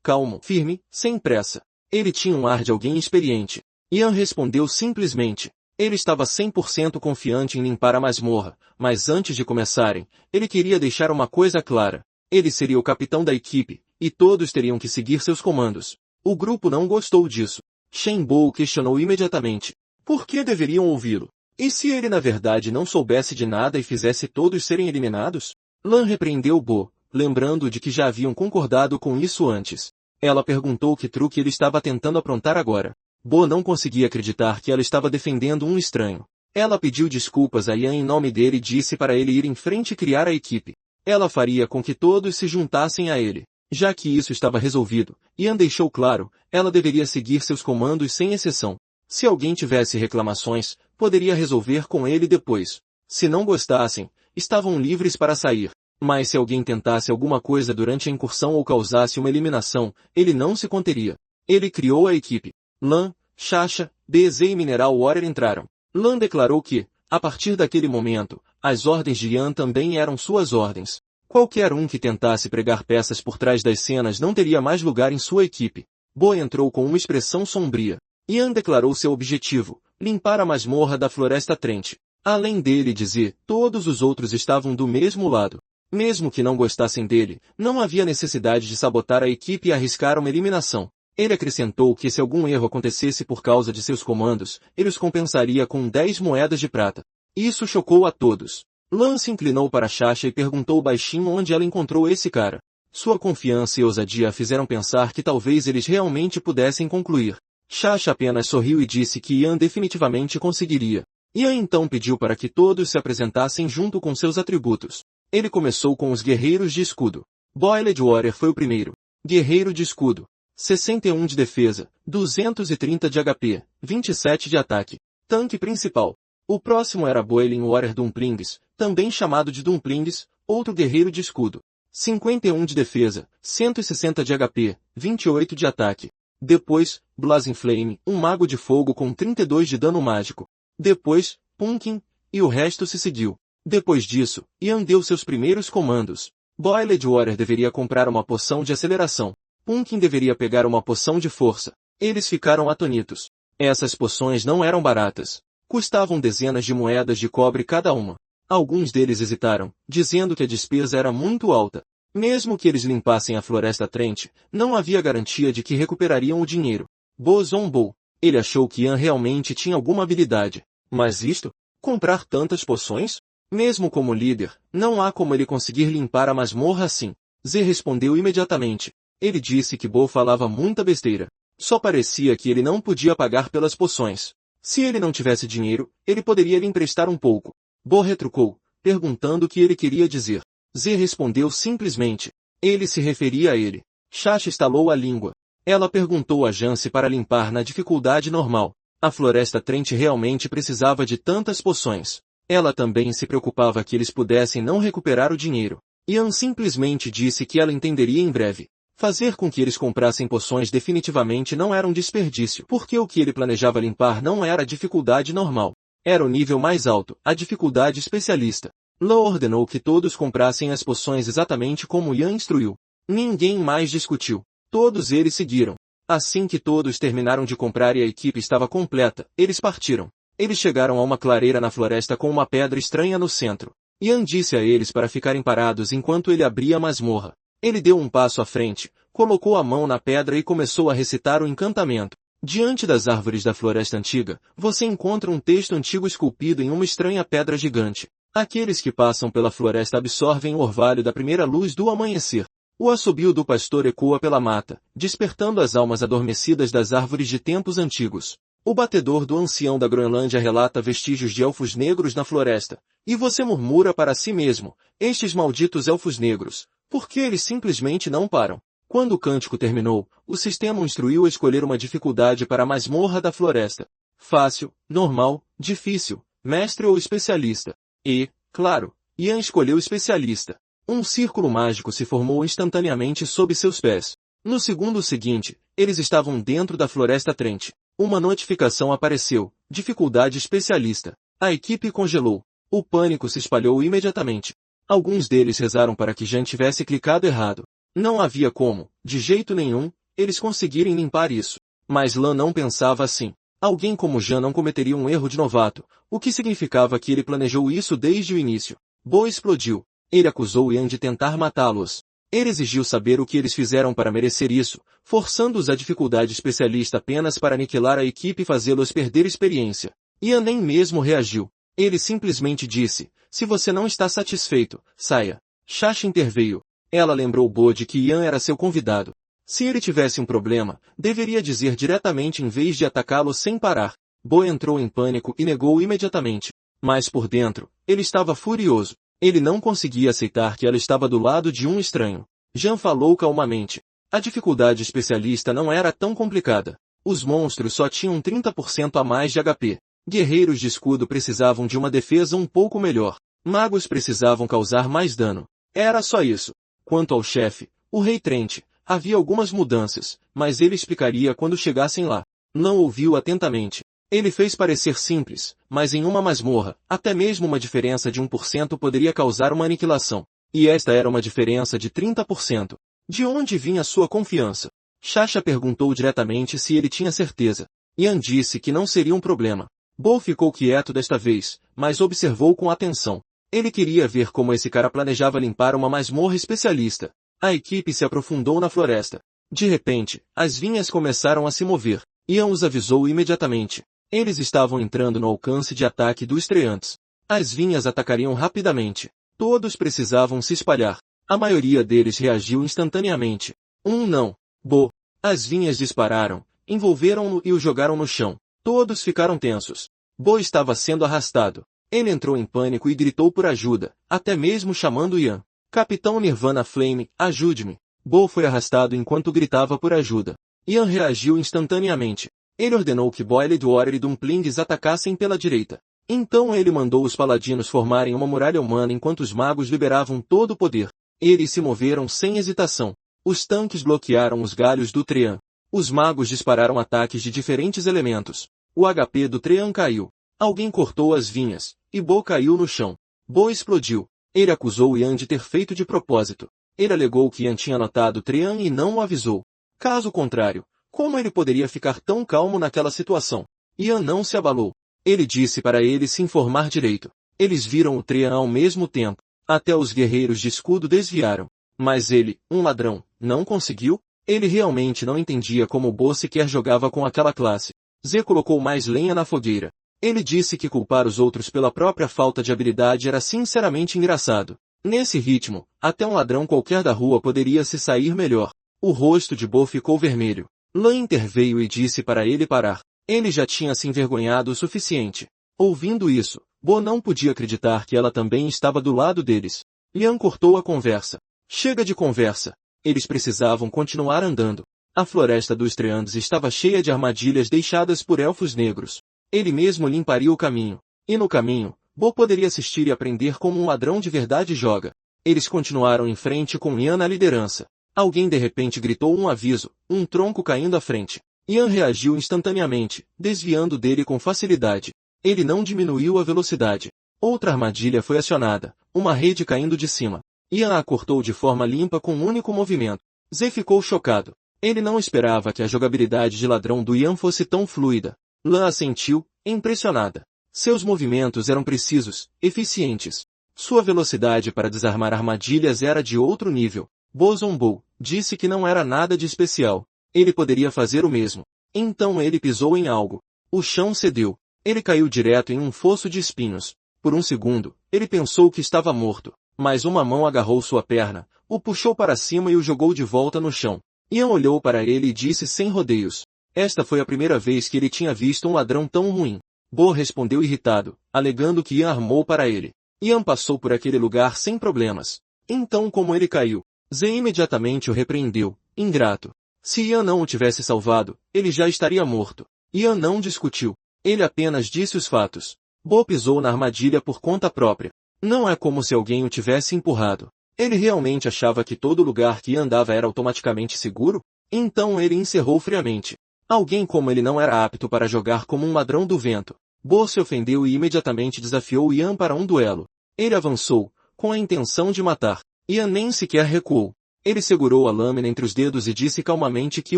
calmo, firme, sem pressa. Ele tinha um ar de alguém experiente. Ian respondeu simplesmente. Ele estava 100% confiante em limpar a masmorra, mas antes de começarem, ele queria deixar uma coisa clara. Ele seria o capitão da equipe, e todos teriam que seguir seus comandos. O grupo não gostou disso. Shenbo questionou imediatamente. Por que deveriam ouvi-lo? E se ele na verdade não soubesse de nada e fizesse todos serem eliminados? Lan repreendeu Bo, lembrando de que já haviam concordado com isso antes. Ela perguntou que truque ele estava tentando aprontar agora. Bo não conseguia acreditar que ela estava defendendo um estranho. Ela pediu desculpas a Yan em nome dele e disse para ele ir em frente e criar a equipe. Ela faria com que todos se juntassem a ele. Já que isso estava resolvido, Yan deixou claro, ela deveria seguir seus comandos sem exceção. Se alguém tivesse reclamações, poderia resolver com ele depois. Se não gostassem, estavam livres para sair. Mas se alguém tentasse alguma coisa durante a incursão ou causasse uma eliminação, ele não se conteria. Ele criou a equipe. Lan, Xaxa, BZ e Mineral Warrior entraram. Lan declarou que, a partir daquele momento, as ordens de Yan também eram suas ordens. Qualquer um que tentasse pregar peças por trás das cenas não teria mais lugar em sua equipe. Bo entrou com uma expressão sombria. Yan declarou seu objetivo, limpar a masmorra da Floresta Trente. Além dele dizer, todos os outros estavam do mesmo lado. Mesmo que não gostassem dele, não havia necessidade de sabotar a equipe e arriscar uma eliminação. Ele acrescentou que se algum erro acontecesse por causa de seus comandos, ele os compensaria com 10 moedas de prata. Isso chocou a todos. Lan se inclinou para Xaxa e perguntou baixinho onde ela encontrou esse cara. Sua confiança e ousadia a fizeram pensar que talvez eles realmente pudessem concluir. Xaxa apenas sorriu e disse que Yan definitivamente conseguiria. Yan então pediu para que todos se apresentassem junto com seus atributos. Ele começou com os guerreiros de escudo. Boiled Warrior foi o primeiro. Guerreiro de escudo. 61 de defesa, 230 de HP, 27 de ataque. Tanque principal. O próximo era Boiling Warrior Dumplings, também chamado de Dumplings, outro guerreiro de escudo. 51 de defesa, 160 de HP, 28 de ataque. Depois, Blazing Flame, um mago de fogo com 32 de dano mágico. Depois, Pumpkin, e o resto se seguiu. Depois disso, Yan deu seus primeiros comandos. Boiled Warrior deveria comprar uma poção de aceleração. Pumpkin deveria pegar uma poção de força. Eles ficaram atônitos. Essas poções não eram baratas. Custavam dezenas de moedas de cobre cada uma. Alguns deles hesitaram, dizendo que a despesa era muito alta. Mesmo que eles limpassem a Floresta Trente, não havia garantia de que recuperariam o dinheiro. Bo zombou. Ele achou que Yan realmente tinha alguma habilidade. Mas isto? Comprar tantas poções? Mesmo como líder, não há como ele conseguir limpar a masmorra assim. Z respondeu imediatamente. Ele disse que Bo falava muita besteira. Só parecia que ele não podia pagar pelas poções. Se ele não tivesse dinheiro, ele poderia lhe emprestar um pouco. Bo retrucou, perguntando o que ele queria dizer. Z respondeu simplesmente. Ele se referia a ele. Xaxa estalou a língua. Ela perguntou a Jance para limpar na dificuldade normal. A Floresta Trente realmente precisava de tantas poções. Ela também se preocupava que eles pudessem não recuperar o dinheiro. Yan simplesmente disse que ela entenderia em breve. Fazer com que eles comprassem poções definitivamente não era um desperdício, porque o que ele planejava limpar não era a dificuldade normal. Era o nível mais alto, a dificuldade especialista. Lo ordenou que todos comprassem as poções exatamente como Yan instruiu. Ninguém mais discutiu. Todos eles seguiram. Assim que todos terminaram de comprar e a equipe estava completa, eles partiram. Eles chegaram a uma clareira na floresta com uma pedra estranha no centro. Yan disse a eles para ficarem parados enquanto ele abria a masmorra. Ele deu um passo à frente, colocou a mão na pedra e começou a recitar o encantamento. Diante das árvores da floresta antiga, você encontra um texto antigo esculpido em uma estranha pedra gigante. Aqueles que passam pela floresta absorvem o orvalho da primeira luz do amanhecer. O assobio do pastor ecoa pela mata, despertando as almas adormecidas das árvores de tempos antigos. O batedor do ancião da Groenlândia relata vestígios de elfos negros na floresta. E você murmura para si mesmo, estes malditos elfos negros. Porque eles simplesmente não param. Quando o cântico terminou, o sistema o instruiu a escolher uma dificuldade para a masmorra da floresta. Fácil, normal, difícil, mestre ou especialista. E, claro, Yan escolheu especialista. Um círculo mágico se formou instantaneamente sob seus pés. No segundo seguinte, eles estavam dentro da Floresta Trente. Uma notificação apareceu, dificuldade especialista. A equipe congelou. O pânico se espalhou imediatamente. Alguns deles rezaram para que Jan tivesse clicado errado. Não havia como, de jeito nenhum, eles conseguirem limpar isso. Mas Lan não pensava assim. Alguém como Jan não cometeria um erro de novato, o que significava que ele planejou isso desde o início. Bo explodiu. Ele acusou Yan de tentar matá-los. Ele exigiu saber o que eles fizeram para merecer isso, forçando-os à dificuldade especialista apenas para aniquilar a equipe e fazê-los perder experiência. Ian nem mesmo reagiu. Ele simplesmente disse, se você não está satisfeito, saia. Sasha interveio. Ela lembrou Bo de que Ian era seu convidado. Se ele tivesse um problema, deveria dizer diretamente em vez de atacá-lo sem parar. Bo entrou em pânico e negou imediatamente. Mas por dentro, ele estava furioso. Ele não conseguia aceitar que ela estava do lado de um estranho. Jean falou calmamente. A dificuldade especialista não era tão complicada. Os monstros só tinham 30% a mais de HP. Guerreiros de escudo precisavam de uma defesa um pouco melhor. Magos precisavam causar mais dano. Era só isso. Quanto ao chefe, o Rei Trent, havia algumas mudanças, mas ele explicaria quando chegassem lá. Não ouviu atentamente. Ele fez parecer simples, mas em uma masmorra, até mesmo uma diferença de 1% poderia causar uma aniquilação. E esta era uma diferença de 30%. De onde vinha sua confiança? Sasha perguntou diretamente se ele tinha certeza. Ian disse que não seria um problema. Bo ficou quieto desta vez, mas observou com atenção. Ele queria ver como esse cara planejava limpar uma masmorra especialista. A equipe se aprofundou na floresta. De repente, as vinhas começaram a se mover. Ian os avisou imediatamente. Eles estavam entrando no alcance de ataque dos treantes. As vinhas atacariam rapidamente. Todos precisavam se espalhar. A maioria deles reagiu instantaneamente. Não. Bo. As vinhas dispararam, envolveram-no e o jogaram no chão. Todos ficaram tensos. Bo estava sendo arrastado. Ele entrou em pânico e gritou por ajuda, até mesmo chamando Ian. Capitão Nirvana Flame, ajude-me. Bo foi arrastado enquanto gritava por ajuda. Ian reagiu instantaneamente. Ele ordenou que Boiled Warrior e Dumplings atacassem pela direita. Então ele mandou os paladinos formarem uma muralha humana enquanto os magos liberavam todo o poder. Eles se moveram sem hesitação. Os tanques bloquearam os galhos do Treant. Os magos dispararam ataques de diferentes elementos. O HP do Treant caiu. Alguém cortou as vinhas, e Bo caiu no chão. Bo explodiu. Ele acusou Ian de ter feito de propósito. Ele alegou que Ian tinha notado Treant e não o avisou. Caso contrário, como ele poderia ficar tão calmo naquela situação? Ian não se abalou. Ele disse para ele se informar direito. Eles viram o Treant ao mesmo tempo. Até os guerreiros de escudo desviaram. Mas ele, um ladrão, não conseguiu? Ele realmente não entendia como Bo sequer jogava com aquela classe. Z colocou mais lenha na fogueira. Ele disse que culpar os outros pela própria falta de habilidade era sinceramente engraçado. Nesse ritmo, até um ladrão qualquer da rua poderia se sair melhor. O rosto de Bo ficou vermelho. Lan interveio e disse para ele parar. Ele já tinha se envergonhado o suficiente. Ouvindo isso, Bo não podia acreditar que ela também estava do lado deles. Lian cortou a conversa. Chega de conversa. Eles precisavam continuar andando. A floresta dos Treandes estava cheia de armadilhas deixadas por elfos negros. Ele mesmo limparia o caminho. E no caminho, Bo poderia assistir e aprender como um ladrão de verdade joga. Eles continuaram em frente com Ian na liderança. Alguém de repente gritou um aviso, um tronco caindo à frente. Ian reagiu instantaneamente, desviando dele com facilidade. Ele não diminuiu a velocidade. Outra armadilha foi acionada, uma rede caindo de cima. Ian a cortou de forma limpa com um único movimento. Z ficou chocado. Ele não esperava que a jogabilidade de ladrão do Ian fosse tão fluida. Lan assentiu, impressionada. Seus movimentos eram precisos, eficientes. Sua velocidade para desarmar armadilhas era de outro nível. Bo zombou, disse que não era nada de especial. Ele poderia fazer o mesmo. Então ele pisou em algo. O chão cedeu. Ele caiu direto em um fosso de espinhos. Por um segundo, ele pensou que estava morto. Mas uma mão agarrou sua perna, o puxou para cima e o jogou de volta no chão. Ian olhou para ele e disse sem rodeios. Esta foi a primeira vez que ele tinha visto um ladrão tão ruim. Bo respondeu irritado, alegando que Ian armou para ele. Ian passou por aquele lugar sem problemas. Então como ele caiu? Z imediatamente o repreendeu, ingrato. Se Ian não o tivesse salvado, ele já estaria morto. Ian não discutiu. Ele apenas disse os fatos. Bo pisou na armadilha por conta própria. Não é como se alguém o tivesse empurrado. Ele realmente achava que todo lugar que andava era automaticamente seguro? Então ele encerrou friamente. Alguém como ele não era apto para jogar como um ladrão do vento. Bo se ofendeu e imediatamente desafiou Ian para um duelo. Ele avançou, com a intenção de matar. Ian nem sequer recuou. Ele segurou a lâmina entre os dedos e disse calmamente que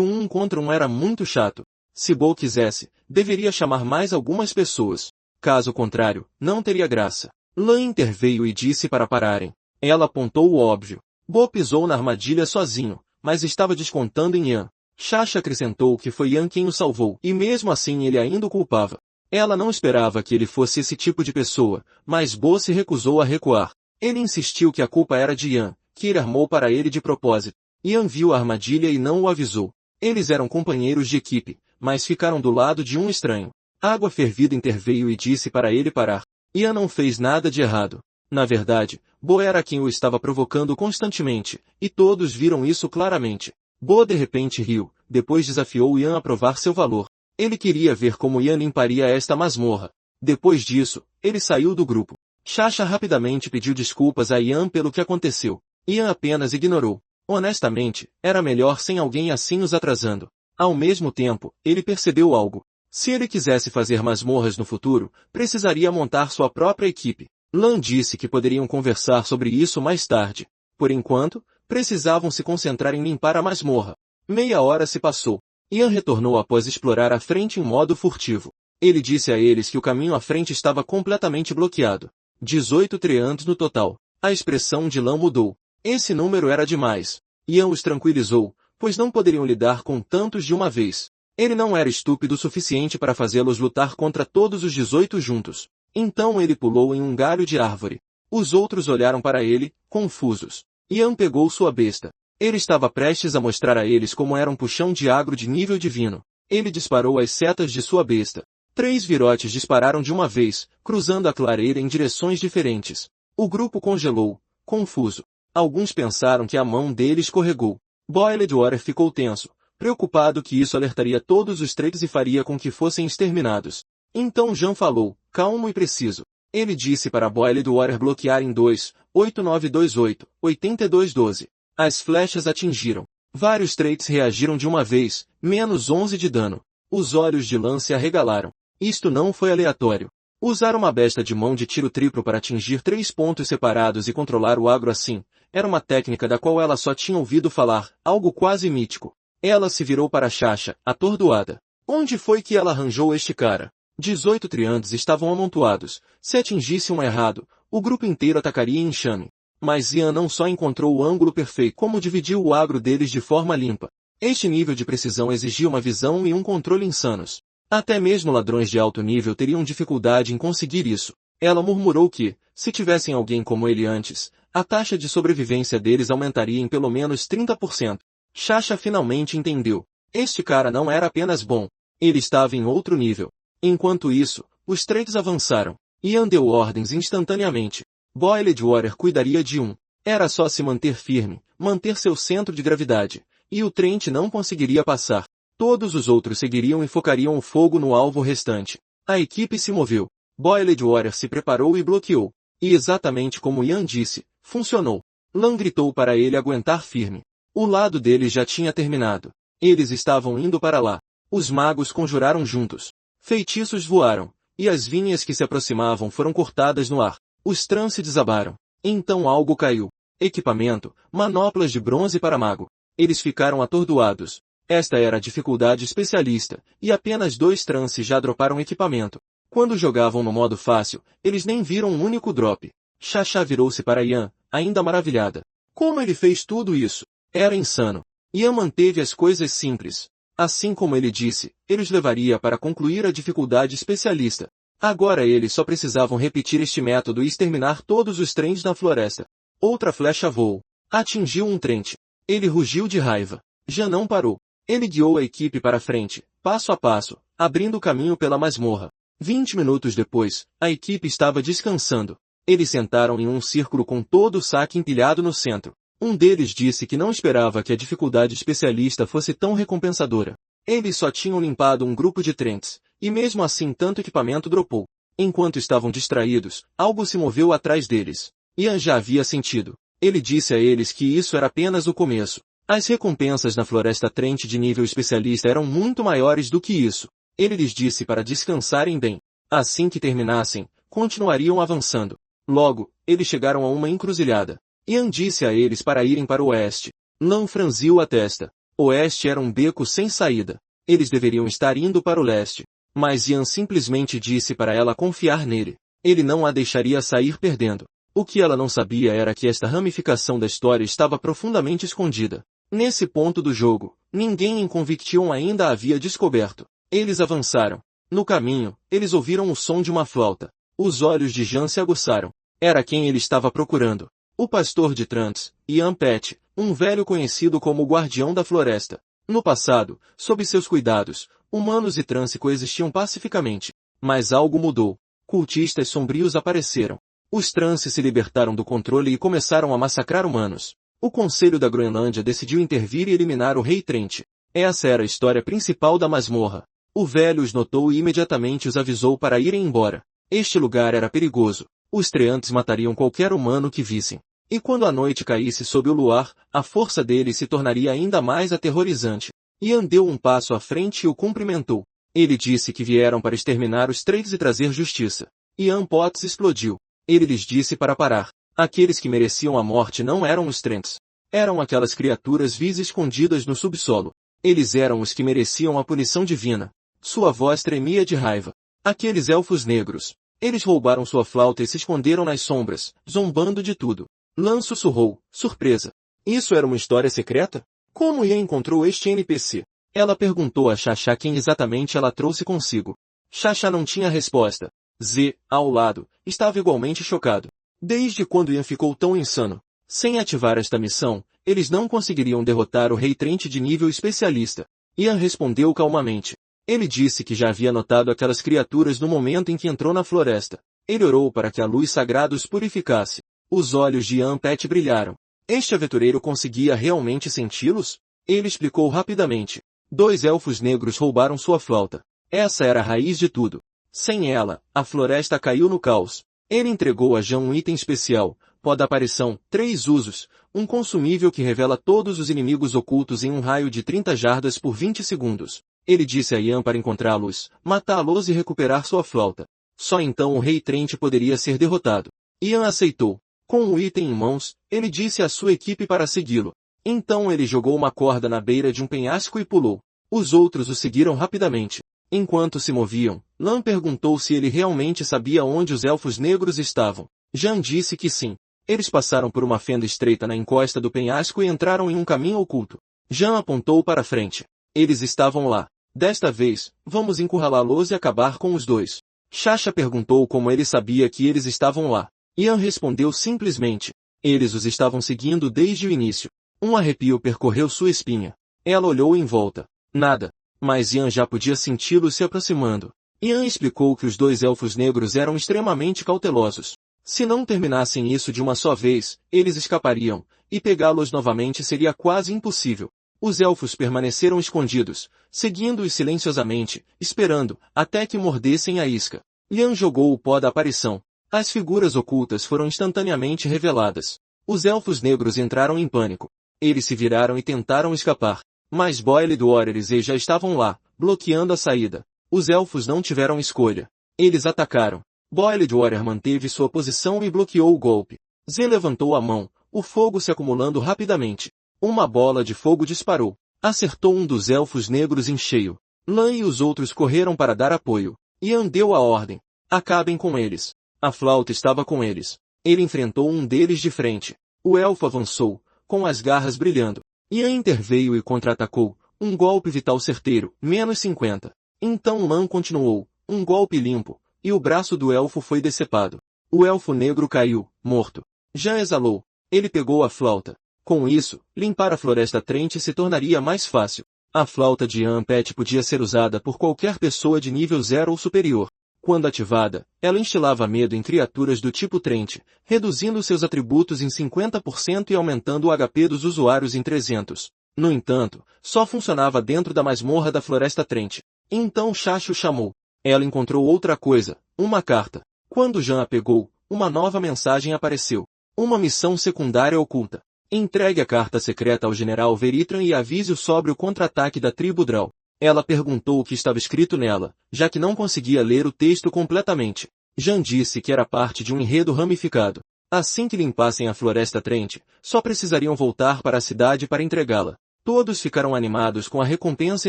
um contra um era muito chato. Se Bo quisesse, deveria chamar mais algumas pessoas. Caso contrário, não teria graça. Lan interveio e disse para pararem. Ela apontou o óbvio. Bo pisou na armadilha sozinho, mas estava descontando em Yan. Sasha acrescentou que foi Yan quem o salvou, e mesmo assim ele ainda o culpava. Ela não esperava que ele fosse esse tipo de pessoa, mas Bo se recusou a recuar. Ele insistiu que a culpa era de Yan, que ele armou para ele de propósito. Yan viu a armadilha e não o avisou. Eles eram companheiros de equipe, mas ficaram do lado de um estranho. Água fervida interveio e disse para ele parar. Yan não fez nada de errado. Na verdade, Bo era quem o estava provocando constantemente, e todos viram isso claramente. Bo de repente riu, depois desafiou Yan a provar seu valor. Ele queria ver como Yan limparia esta masmorra. Depois disso, ele saiu do grupo. Sasha rapidamente pediu desculpas a Yan pelo que aconteceu. Yan apenas ignorou. Honestamente, era melhor sem alguém assim os atrasando. Ao mesmo tempo, ele percebeu algo. Se ele quisesse fazer masmorras no futuro, precisaria montar sua própria equipe. Lan disse que poderiam conversar sobre isso mais tarde. Por enquanto, precisavam se concentrar em limpar a masmorra. Meia hora se passou. Yan retornou após explorar a frente em modo furtivo. Ele disse a eles que o caminho à frente estava completamente bloqueado. 18 treantes no total. A expressão de Lan mudou. Esse número era demais. Yan os tranquilizou, pois não poderiam lidar com tantos de uma vez. Ele não era estúpido o suficiente para fazê-los lutar contra todos os 18 juntos. Então ele pulou em um galho de árvore. Os outros olharam para ele, confusos. Yan pegou sua besta. Ele estava prestes a mostrar a eles como era um puxão de agro de nível divino. Ele disparou as setas de sua besta. 3 virotes dispararam de uma vez, cruzando a clareira em direções diferentes. O grupo congelou, confuso. Alguns pensaram que a mão dele escorregou. Boiled Water ficou tenso, preocupado que isso alertaria todos os três e faria com que fossem exterminados. Então Jan falou, calmo e preciso. Ele disse para Boiled Water bloquear em 2-8928, 8212. As flechas atingiram. Vários traits reagiram de uma vez, menos 11 de dano. Os olhos de Lan se arregalaram. Isto não foi aleatório. Usar uma besta de mão de tiro triplo para atingir 3 pontos separados e controlar o agro assim, era uma técnica da qual ela só tinha ouvido falar, algo quase mítico. Ela se virou para Sasha, atordoada. Onde foi que ela arranjou este cara? 18 triantes estavam amontoados. Se atingisse um errado, o grupo inteiro atacaria em enxame. Mas Yan não só encontrou o ângulo perfeito, como dividiu o agro deles de forma limpa. Este nível de precisão exigia uma visão e um controle insanos. Até mesmo ladrões de alto nível teriam dificuldade em conseguir isso. Ela murmurou que, se tivessem alguém como ele antes, a taxa de sobrevivência deles aumentaria em pelo menos 30%. Sasha finalmente entendeu. Este cara não era apenas bom. Ele estava em outro nível. Enquanto isso, os três avançaram. Yan deu ordens instantaneamente. Boiled Water cuidaria de um. Era só se manter firme, manter seu centro de gravidade. E o Trent não conseguiria passar. Todos os outros seguiriam e focariam o fogo no alvo restante. A equipe se moveu. Boiled Water se preparou e bloqueou. E exatamente como Yan disse, funcionou. Lan gritou para ele aguentar firme. O lado dele já tinha terminado. Eles estavam indo para lá. Os magos conjuraram juntos. Feitiços voaram, e as vinhas que se aproximavam foram cortadas no ar. Os trance desabaram. Então algo caiu. Equipamento, manoplas de bronze para mago. Eles ficaram atordoados. Esta era a dificuldade especialista, e apenas 2 trances já droparam equipamento. Quando jogavam no modo fácil, eles nem viram um único drop. Sasha virou-se para Yan, ainda maravilhada. Como ele fez tudo isso? Era insano. Yan manteve as coisas simples. Assim como ele disse, ele os levaria para concluir a dificuldade especialista. Agora eles só precisavam repetir este método e exterminar todos os trens na floresta. Outra flecha voou. Atingiu um Trent. Ele rugiu de raiva. Já não parou. Ele guiou a equipe para frente, passo a passo, abrindo o caminho pela masmorra. 20 minutos depois, a equipe estava descansando. Eles sentaram em um círculo com todo o saque empilhado no centro. Um deles disse que não esperava que a dificuldade especialista fosse tão recompensadora. Eles só tinham limpado um grupo de Trents, e mesmo assim tanto equipamento dropou. Enquanto estavam distraídos, algo se moveu atrás deles. Yan já havia sentido. Ele disse a eles que isso era apenas o começo. As recompensas na Floresta Trent de nível especialista eram muito maiores do que isso. Ele lhes disse para descansarem bem. Assim que terminassem, continuariam avançando. Logo, eles chegaram a uma encruzilhada. Yan disse a eles para irem para o oeste. Lan franziu a testa. Oeste era um beco sem saída. Eles deveriam estar indo para o leste. Mas Yan simplesmente disse para ela confiar nele. Ele não a deixaria sair perdendo. O que ela não sabia era que esta ramificação da história estava profundamente escondida. Nesse ponto do jogo, ninguém em Conviction ainda a havia descoberto. Eles avançaram. No caminho, eles ouviram o som de uma flauta. Os olhos de Jean se aguçaram. Era quem ele estava procurando. O pastor de Trance, Ian Pett, um velho conhecido como o Guardião da Floresta. No passado, sob seus cuidados, humanos e Trance coexistiam pacificamente. Mas algo mudou. Cultistas sombrios apareceram. Os Trance se libertaram do controle e começaram a massacrar humanos. O Conselho da Groenlândia decidiu intervir e eliminar o Rei Trent. Essa era a história principal da masmorra. O velho os notou e imediatamente os avisou para irem embora. Este lugar era perigoso. Os treantes matariam qualquer humano que vissem. E quando a noite caísse sob o luar, a força deles se tornaria ainda mais aterrorizante. Ian deu um passo à frente e o cumprimentou. Ele disse que vieram para exterminar os Trades e trazer justiça. Ian Potts explodiu. Ele lhes disse para parar. Aqueles que mereciam a morte não eram os Trents. Eram aquelas criaturas vis escondidas no subsolo. Eles eram os que mereciam a punição divina. Sua voz tremia de raiva. Aqueles elfos negros. Eles roubaram sua flauta e se esconderam nas sombras, zombando de tudo. Lan sussurrou, surpresa. Isso era uma história secreta? Como Ian encontrou este NPC? Ela perguntou a Xaxá quem exatamente ela trouxe consigo. Xaxá não tinha resposta. Z, ao lado, estava igualmente chocado. Desde quando Ian ficou tão insano? Sem ativar esta missão, eles não conseguiriam derrotar o Rei Trent de nível especialista. Ian respondeu calmamente. Ele disse que já havia notado aquelas criaturas no momento em que entrou na floresta. Ele orou para que a luz sagrada os purificasse. Os olhos de Ian Pett brilharam. Este aventureiro conseguia realmente senti-los? Ele explicou rapidamente. 2 elfos negros roubaram sua flauta. Essa era a raiz de tudo. Sem ela, a floresta caiu no caos. Ele entregou a Jean um item especial, pó da aparição, 3 usos, um consumível que revela todos os inimigos ocultos em um raio de 30 jardas por 20 segundos. Ele disse a Ian para encontrá-los, matá-los e recuperar sua flauta. Só então o Rei Trent poderia ser derrotado. Ian aceitou. Com o item em mãos, ele disse à sua equipe para segui-lo. Então ele jogou uma corda na beira de um penhasco e pulou. Os outros o seguiram rapidamente. Enquanto se moviam, Lan perguntou se ele realmente sabia onde os elfos negros estavam. Jean disse que sim. Eles passaram por uma fenda estreita na encosta do penhasco e entraram em um caminho oculto. Jean apontou para frente. Eles estavam lá. Desta vez, vamos encurralá-los e acabar com os 2. Xaxá perguntou como ele sabia que eles estavam lá. Ian respondeu simplesmente. Eles os estavam seguindo desde o início. Um arrepio percorreu sua espinha. Ela olhou em volta. Nada. Mas Ian já podia senti-los se aproximando. Ian explicou que os 2 elfos negros eram extremamente cautelosos. Se não terminassem isso de uma só vez, eles escapariam, e pegá-los novamente seria quase impossível. Os elfos permaneceram escondidos, seguindo-os silenciosamente, esperando, até que mordessem a isca. Ian jogou o pó da aparição. As figuras ocultas foram instantaneamente reveladas. Os elfos negros entraram em pânico. Eles se viraram e tentaram escapar. Mas Boyle e Warriors já estavam lá, bloqueando a saída. Os elfos não tiveram escolha. Eles atacaram. Boyle e Warrior manteve sua posição e bloqueou o golpe. Z levantou a mão, o fogo se acumulando rapidamente. Uma bola de fogo disparou. Acertou um dos elfos negros em cheio. Lan e os outros correram para dar apoio. Ian deu a ordem. Acabem com eles. A flauta estava com eles. Ele enfrentou um deles de frente. O elfo avançou, com as garras brilhando. Ian interveio e contra-atacou. Um golpe vital certeiro, menos 50. Então Lan continuou. Um golpe limpo. E o braço do elfo foi decepado. O elfo negro caiu, morto. Já exalou. Ele pegou a flauta. Com isso, limpar a floresta Trent se tornaria mais fácil. A flauta de Ian Pett podia ser usada por qualquer pessoa de nível 0 ou superior. Quando ativada, ela instilava medo em criaturas do tipo Trent, reduzindo seus atributos em 50% e aumentando o HP dos usuários em 300. No entanto, só funcionava dentro da masmorra da Floresta Trent. Então Xaxá o chamou. Ela encontrou outra coisa, uma carta. Quando Jean a pegou, uma nova mensagem apareceu. Uma missão secundária oculta. Entregue a carta secreta ao general Veritran e avise-o sobre o contra-ataque da tribo Drow. Ela perguntou o que estava escrito nela, já que não conseguia ler o texto completamente. Jean disse que era parte de um enredo ramificado. Assim que limpassem a Floresta Trent, só precisariam voltar para a cidade para entregá-la. Todos ficaram animados com a recompensa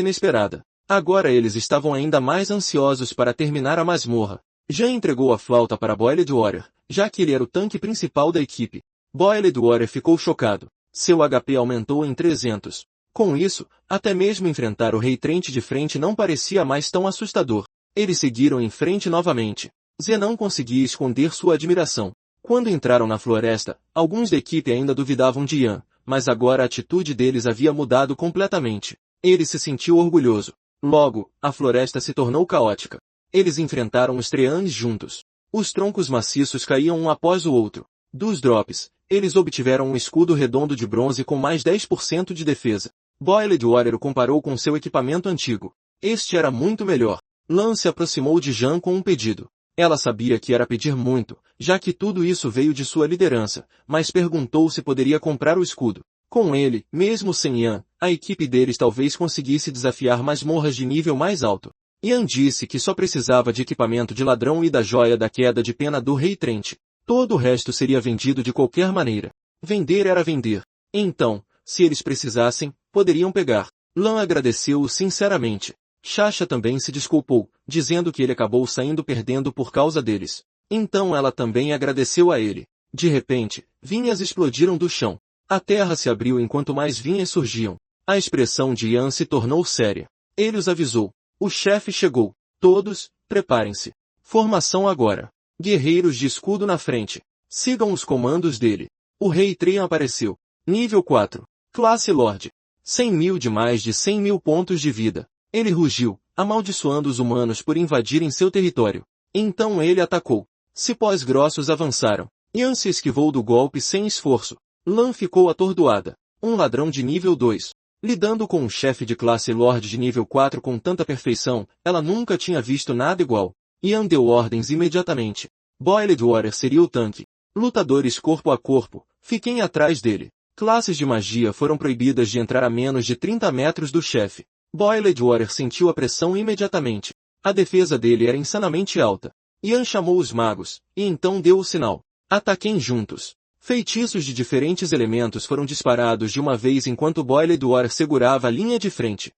inesperada. Agora eles estavam ainda mais ansiosos para terminar a masmorra. Já entregou a flauta para Boiled Warrior, já que ele era o tanque principal da equipe. Boiled Warrior ficou chocado. Seu HP aumentou em 300. Com isso, até mesmo enfrentar o Rei Trent de frente não parecia mais tão assustador. Eles seguiram em frente novamente. Zé não conseguia esconder sua admiração. Quando entraram na floresta, alguns da equipe ainda duvidavam de Yan, mas agora a atitude deles havia mudado completamente. Ele se sentiu orgulhoso. Logo, a floresta se tornou caótica. Eles enfrentaram os Treants juntos. Os troncos maciços caíam um após o outro. Dos drops, eles obtiveram um escudo redondo de bronze com mais 10% de defesa. Boiled Warrior o comparou com seu equipamento antigo. Este era muito melhor. Lan se aproximou de Jan com um pedido. Ela sabia que era pedir muito, já que tudo isso veio de sua liderança, mas perguntou se poderia comprar o escudo. Com ele, mesmo sem Yan, a equipe deles talvez conseguisse desafiar masmorras de nível mais alto. Yan disse que só precisava de equipamento de ladrão e da joia da queda de pena do Rei Trent. Todo o resto seria vendido de qualquer maneira. Vender era vender. Então, se eles precisassem, poderiam pegar. Lan agradeceu-o sinceramente. Shasha também se desculpou, dizendo que ele acabou saindo perdendo por causa deles. Então ela também agradeceu a ele. De repente, vinhas explodiram do chão. A terra se abriu enquanto mais vinhas surgiam. A expressão de Yan se tornou séria. Ele os avisou. O chefe chegou. Todos, preparem-se. Formação agora. Guerreiros de escudo na frente. Sigam os comandos dele. O Rei Treant apareceu. Nível 4. Classe Lorde. 100.000 de mais de 100.000 pontos de vida. Ele rugiu, amaldiçoando os humanos por invadirem seu território. Então ele atacou. Cipós grossos avançaram. Yan se esquivou do golpe sem esforço. Lan ficou atordoada. Um ladrão de nível 2. Lidando com um chefe de classe Lorde de nível 4 com tanta perfeição, ela nunca tinha visto nada igual. Yan deu ordens imediatamente. Boiled Warrior seria o tanque. Lutadores corpo a corpo, fiquem atrás dele. Classes de magia foram proibidas de entrar a menos de 30 metros do chefe. Boiled Warrior sentiu a pressão imediatamente. A defesa dele era insanamente alta. Yan chamou os magos, e então deu o sinal. Ataquem juntos. Feitiços de diferentes elementos foram disparados de uma vez enquanto Boiled Warrior segurava a linha de frente.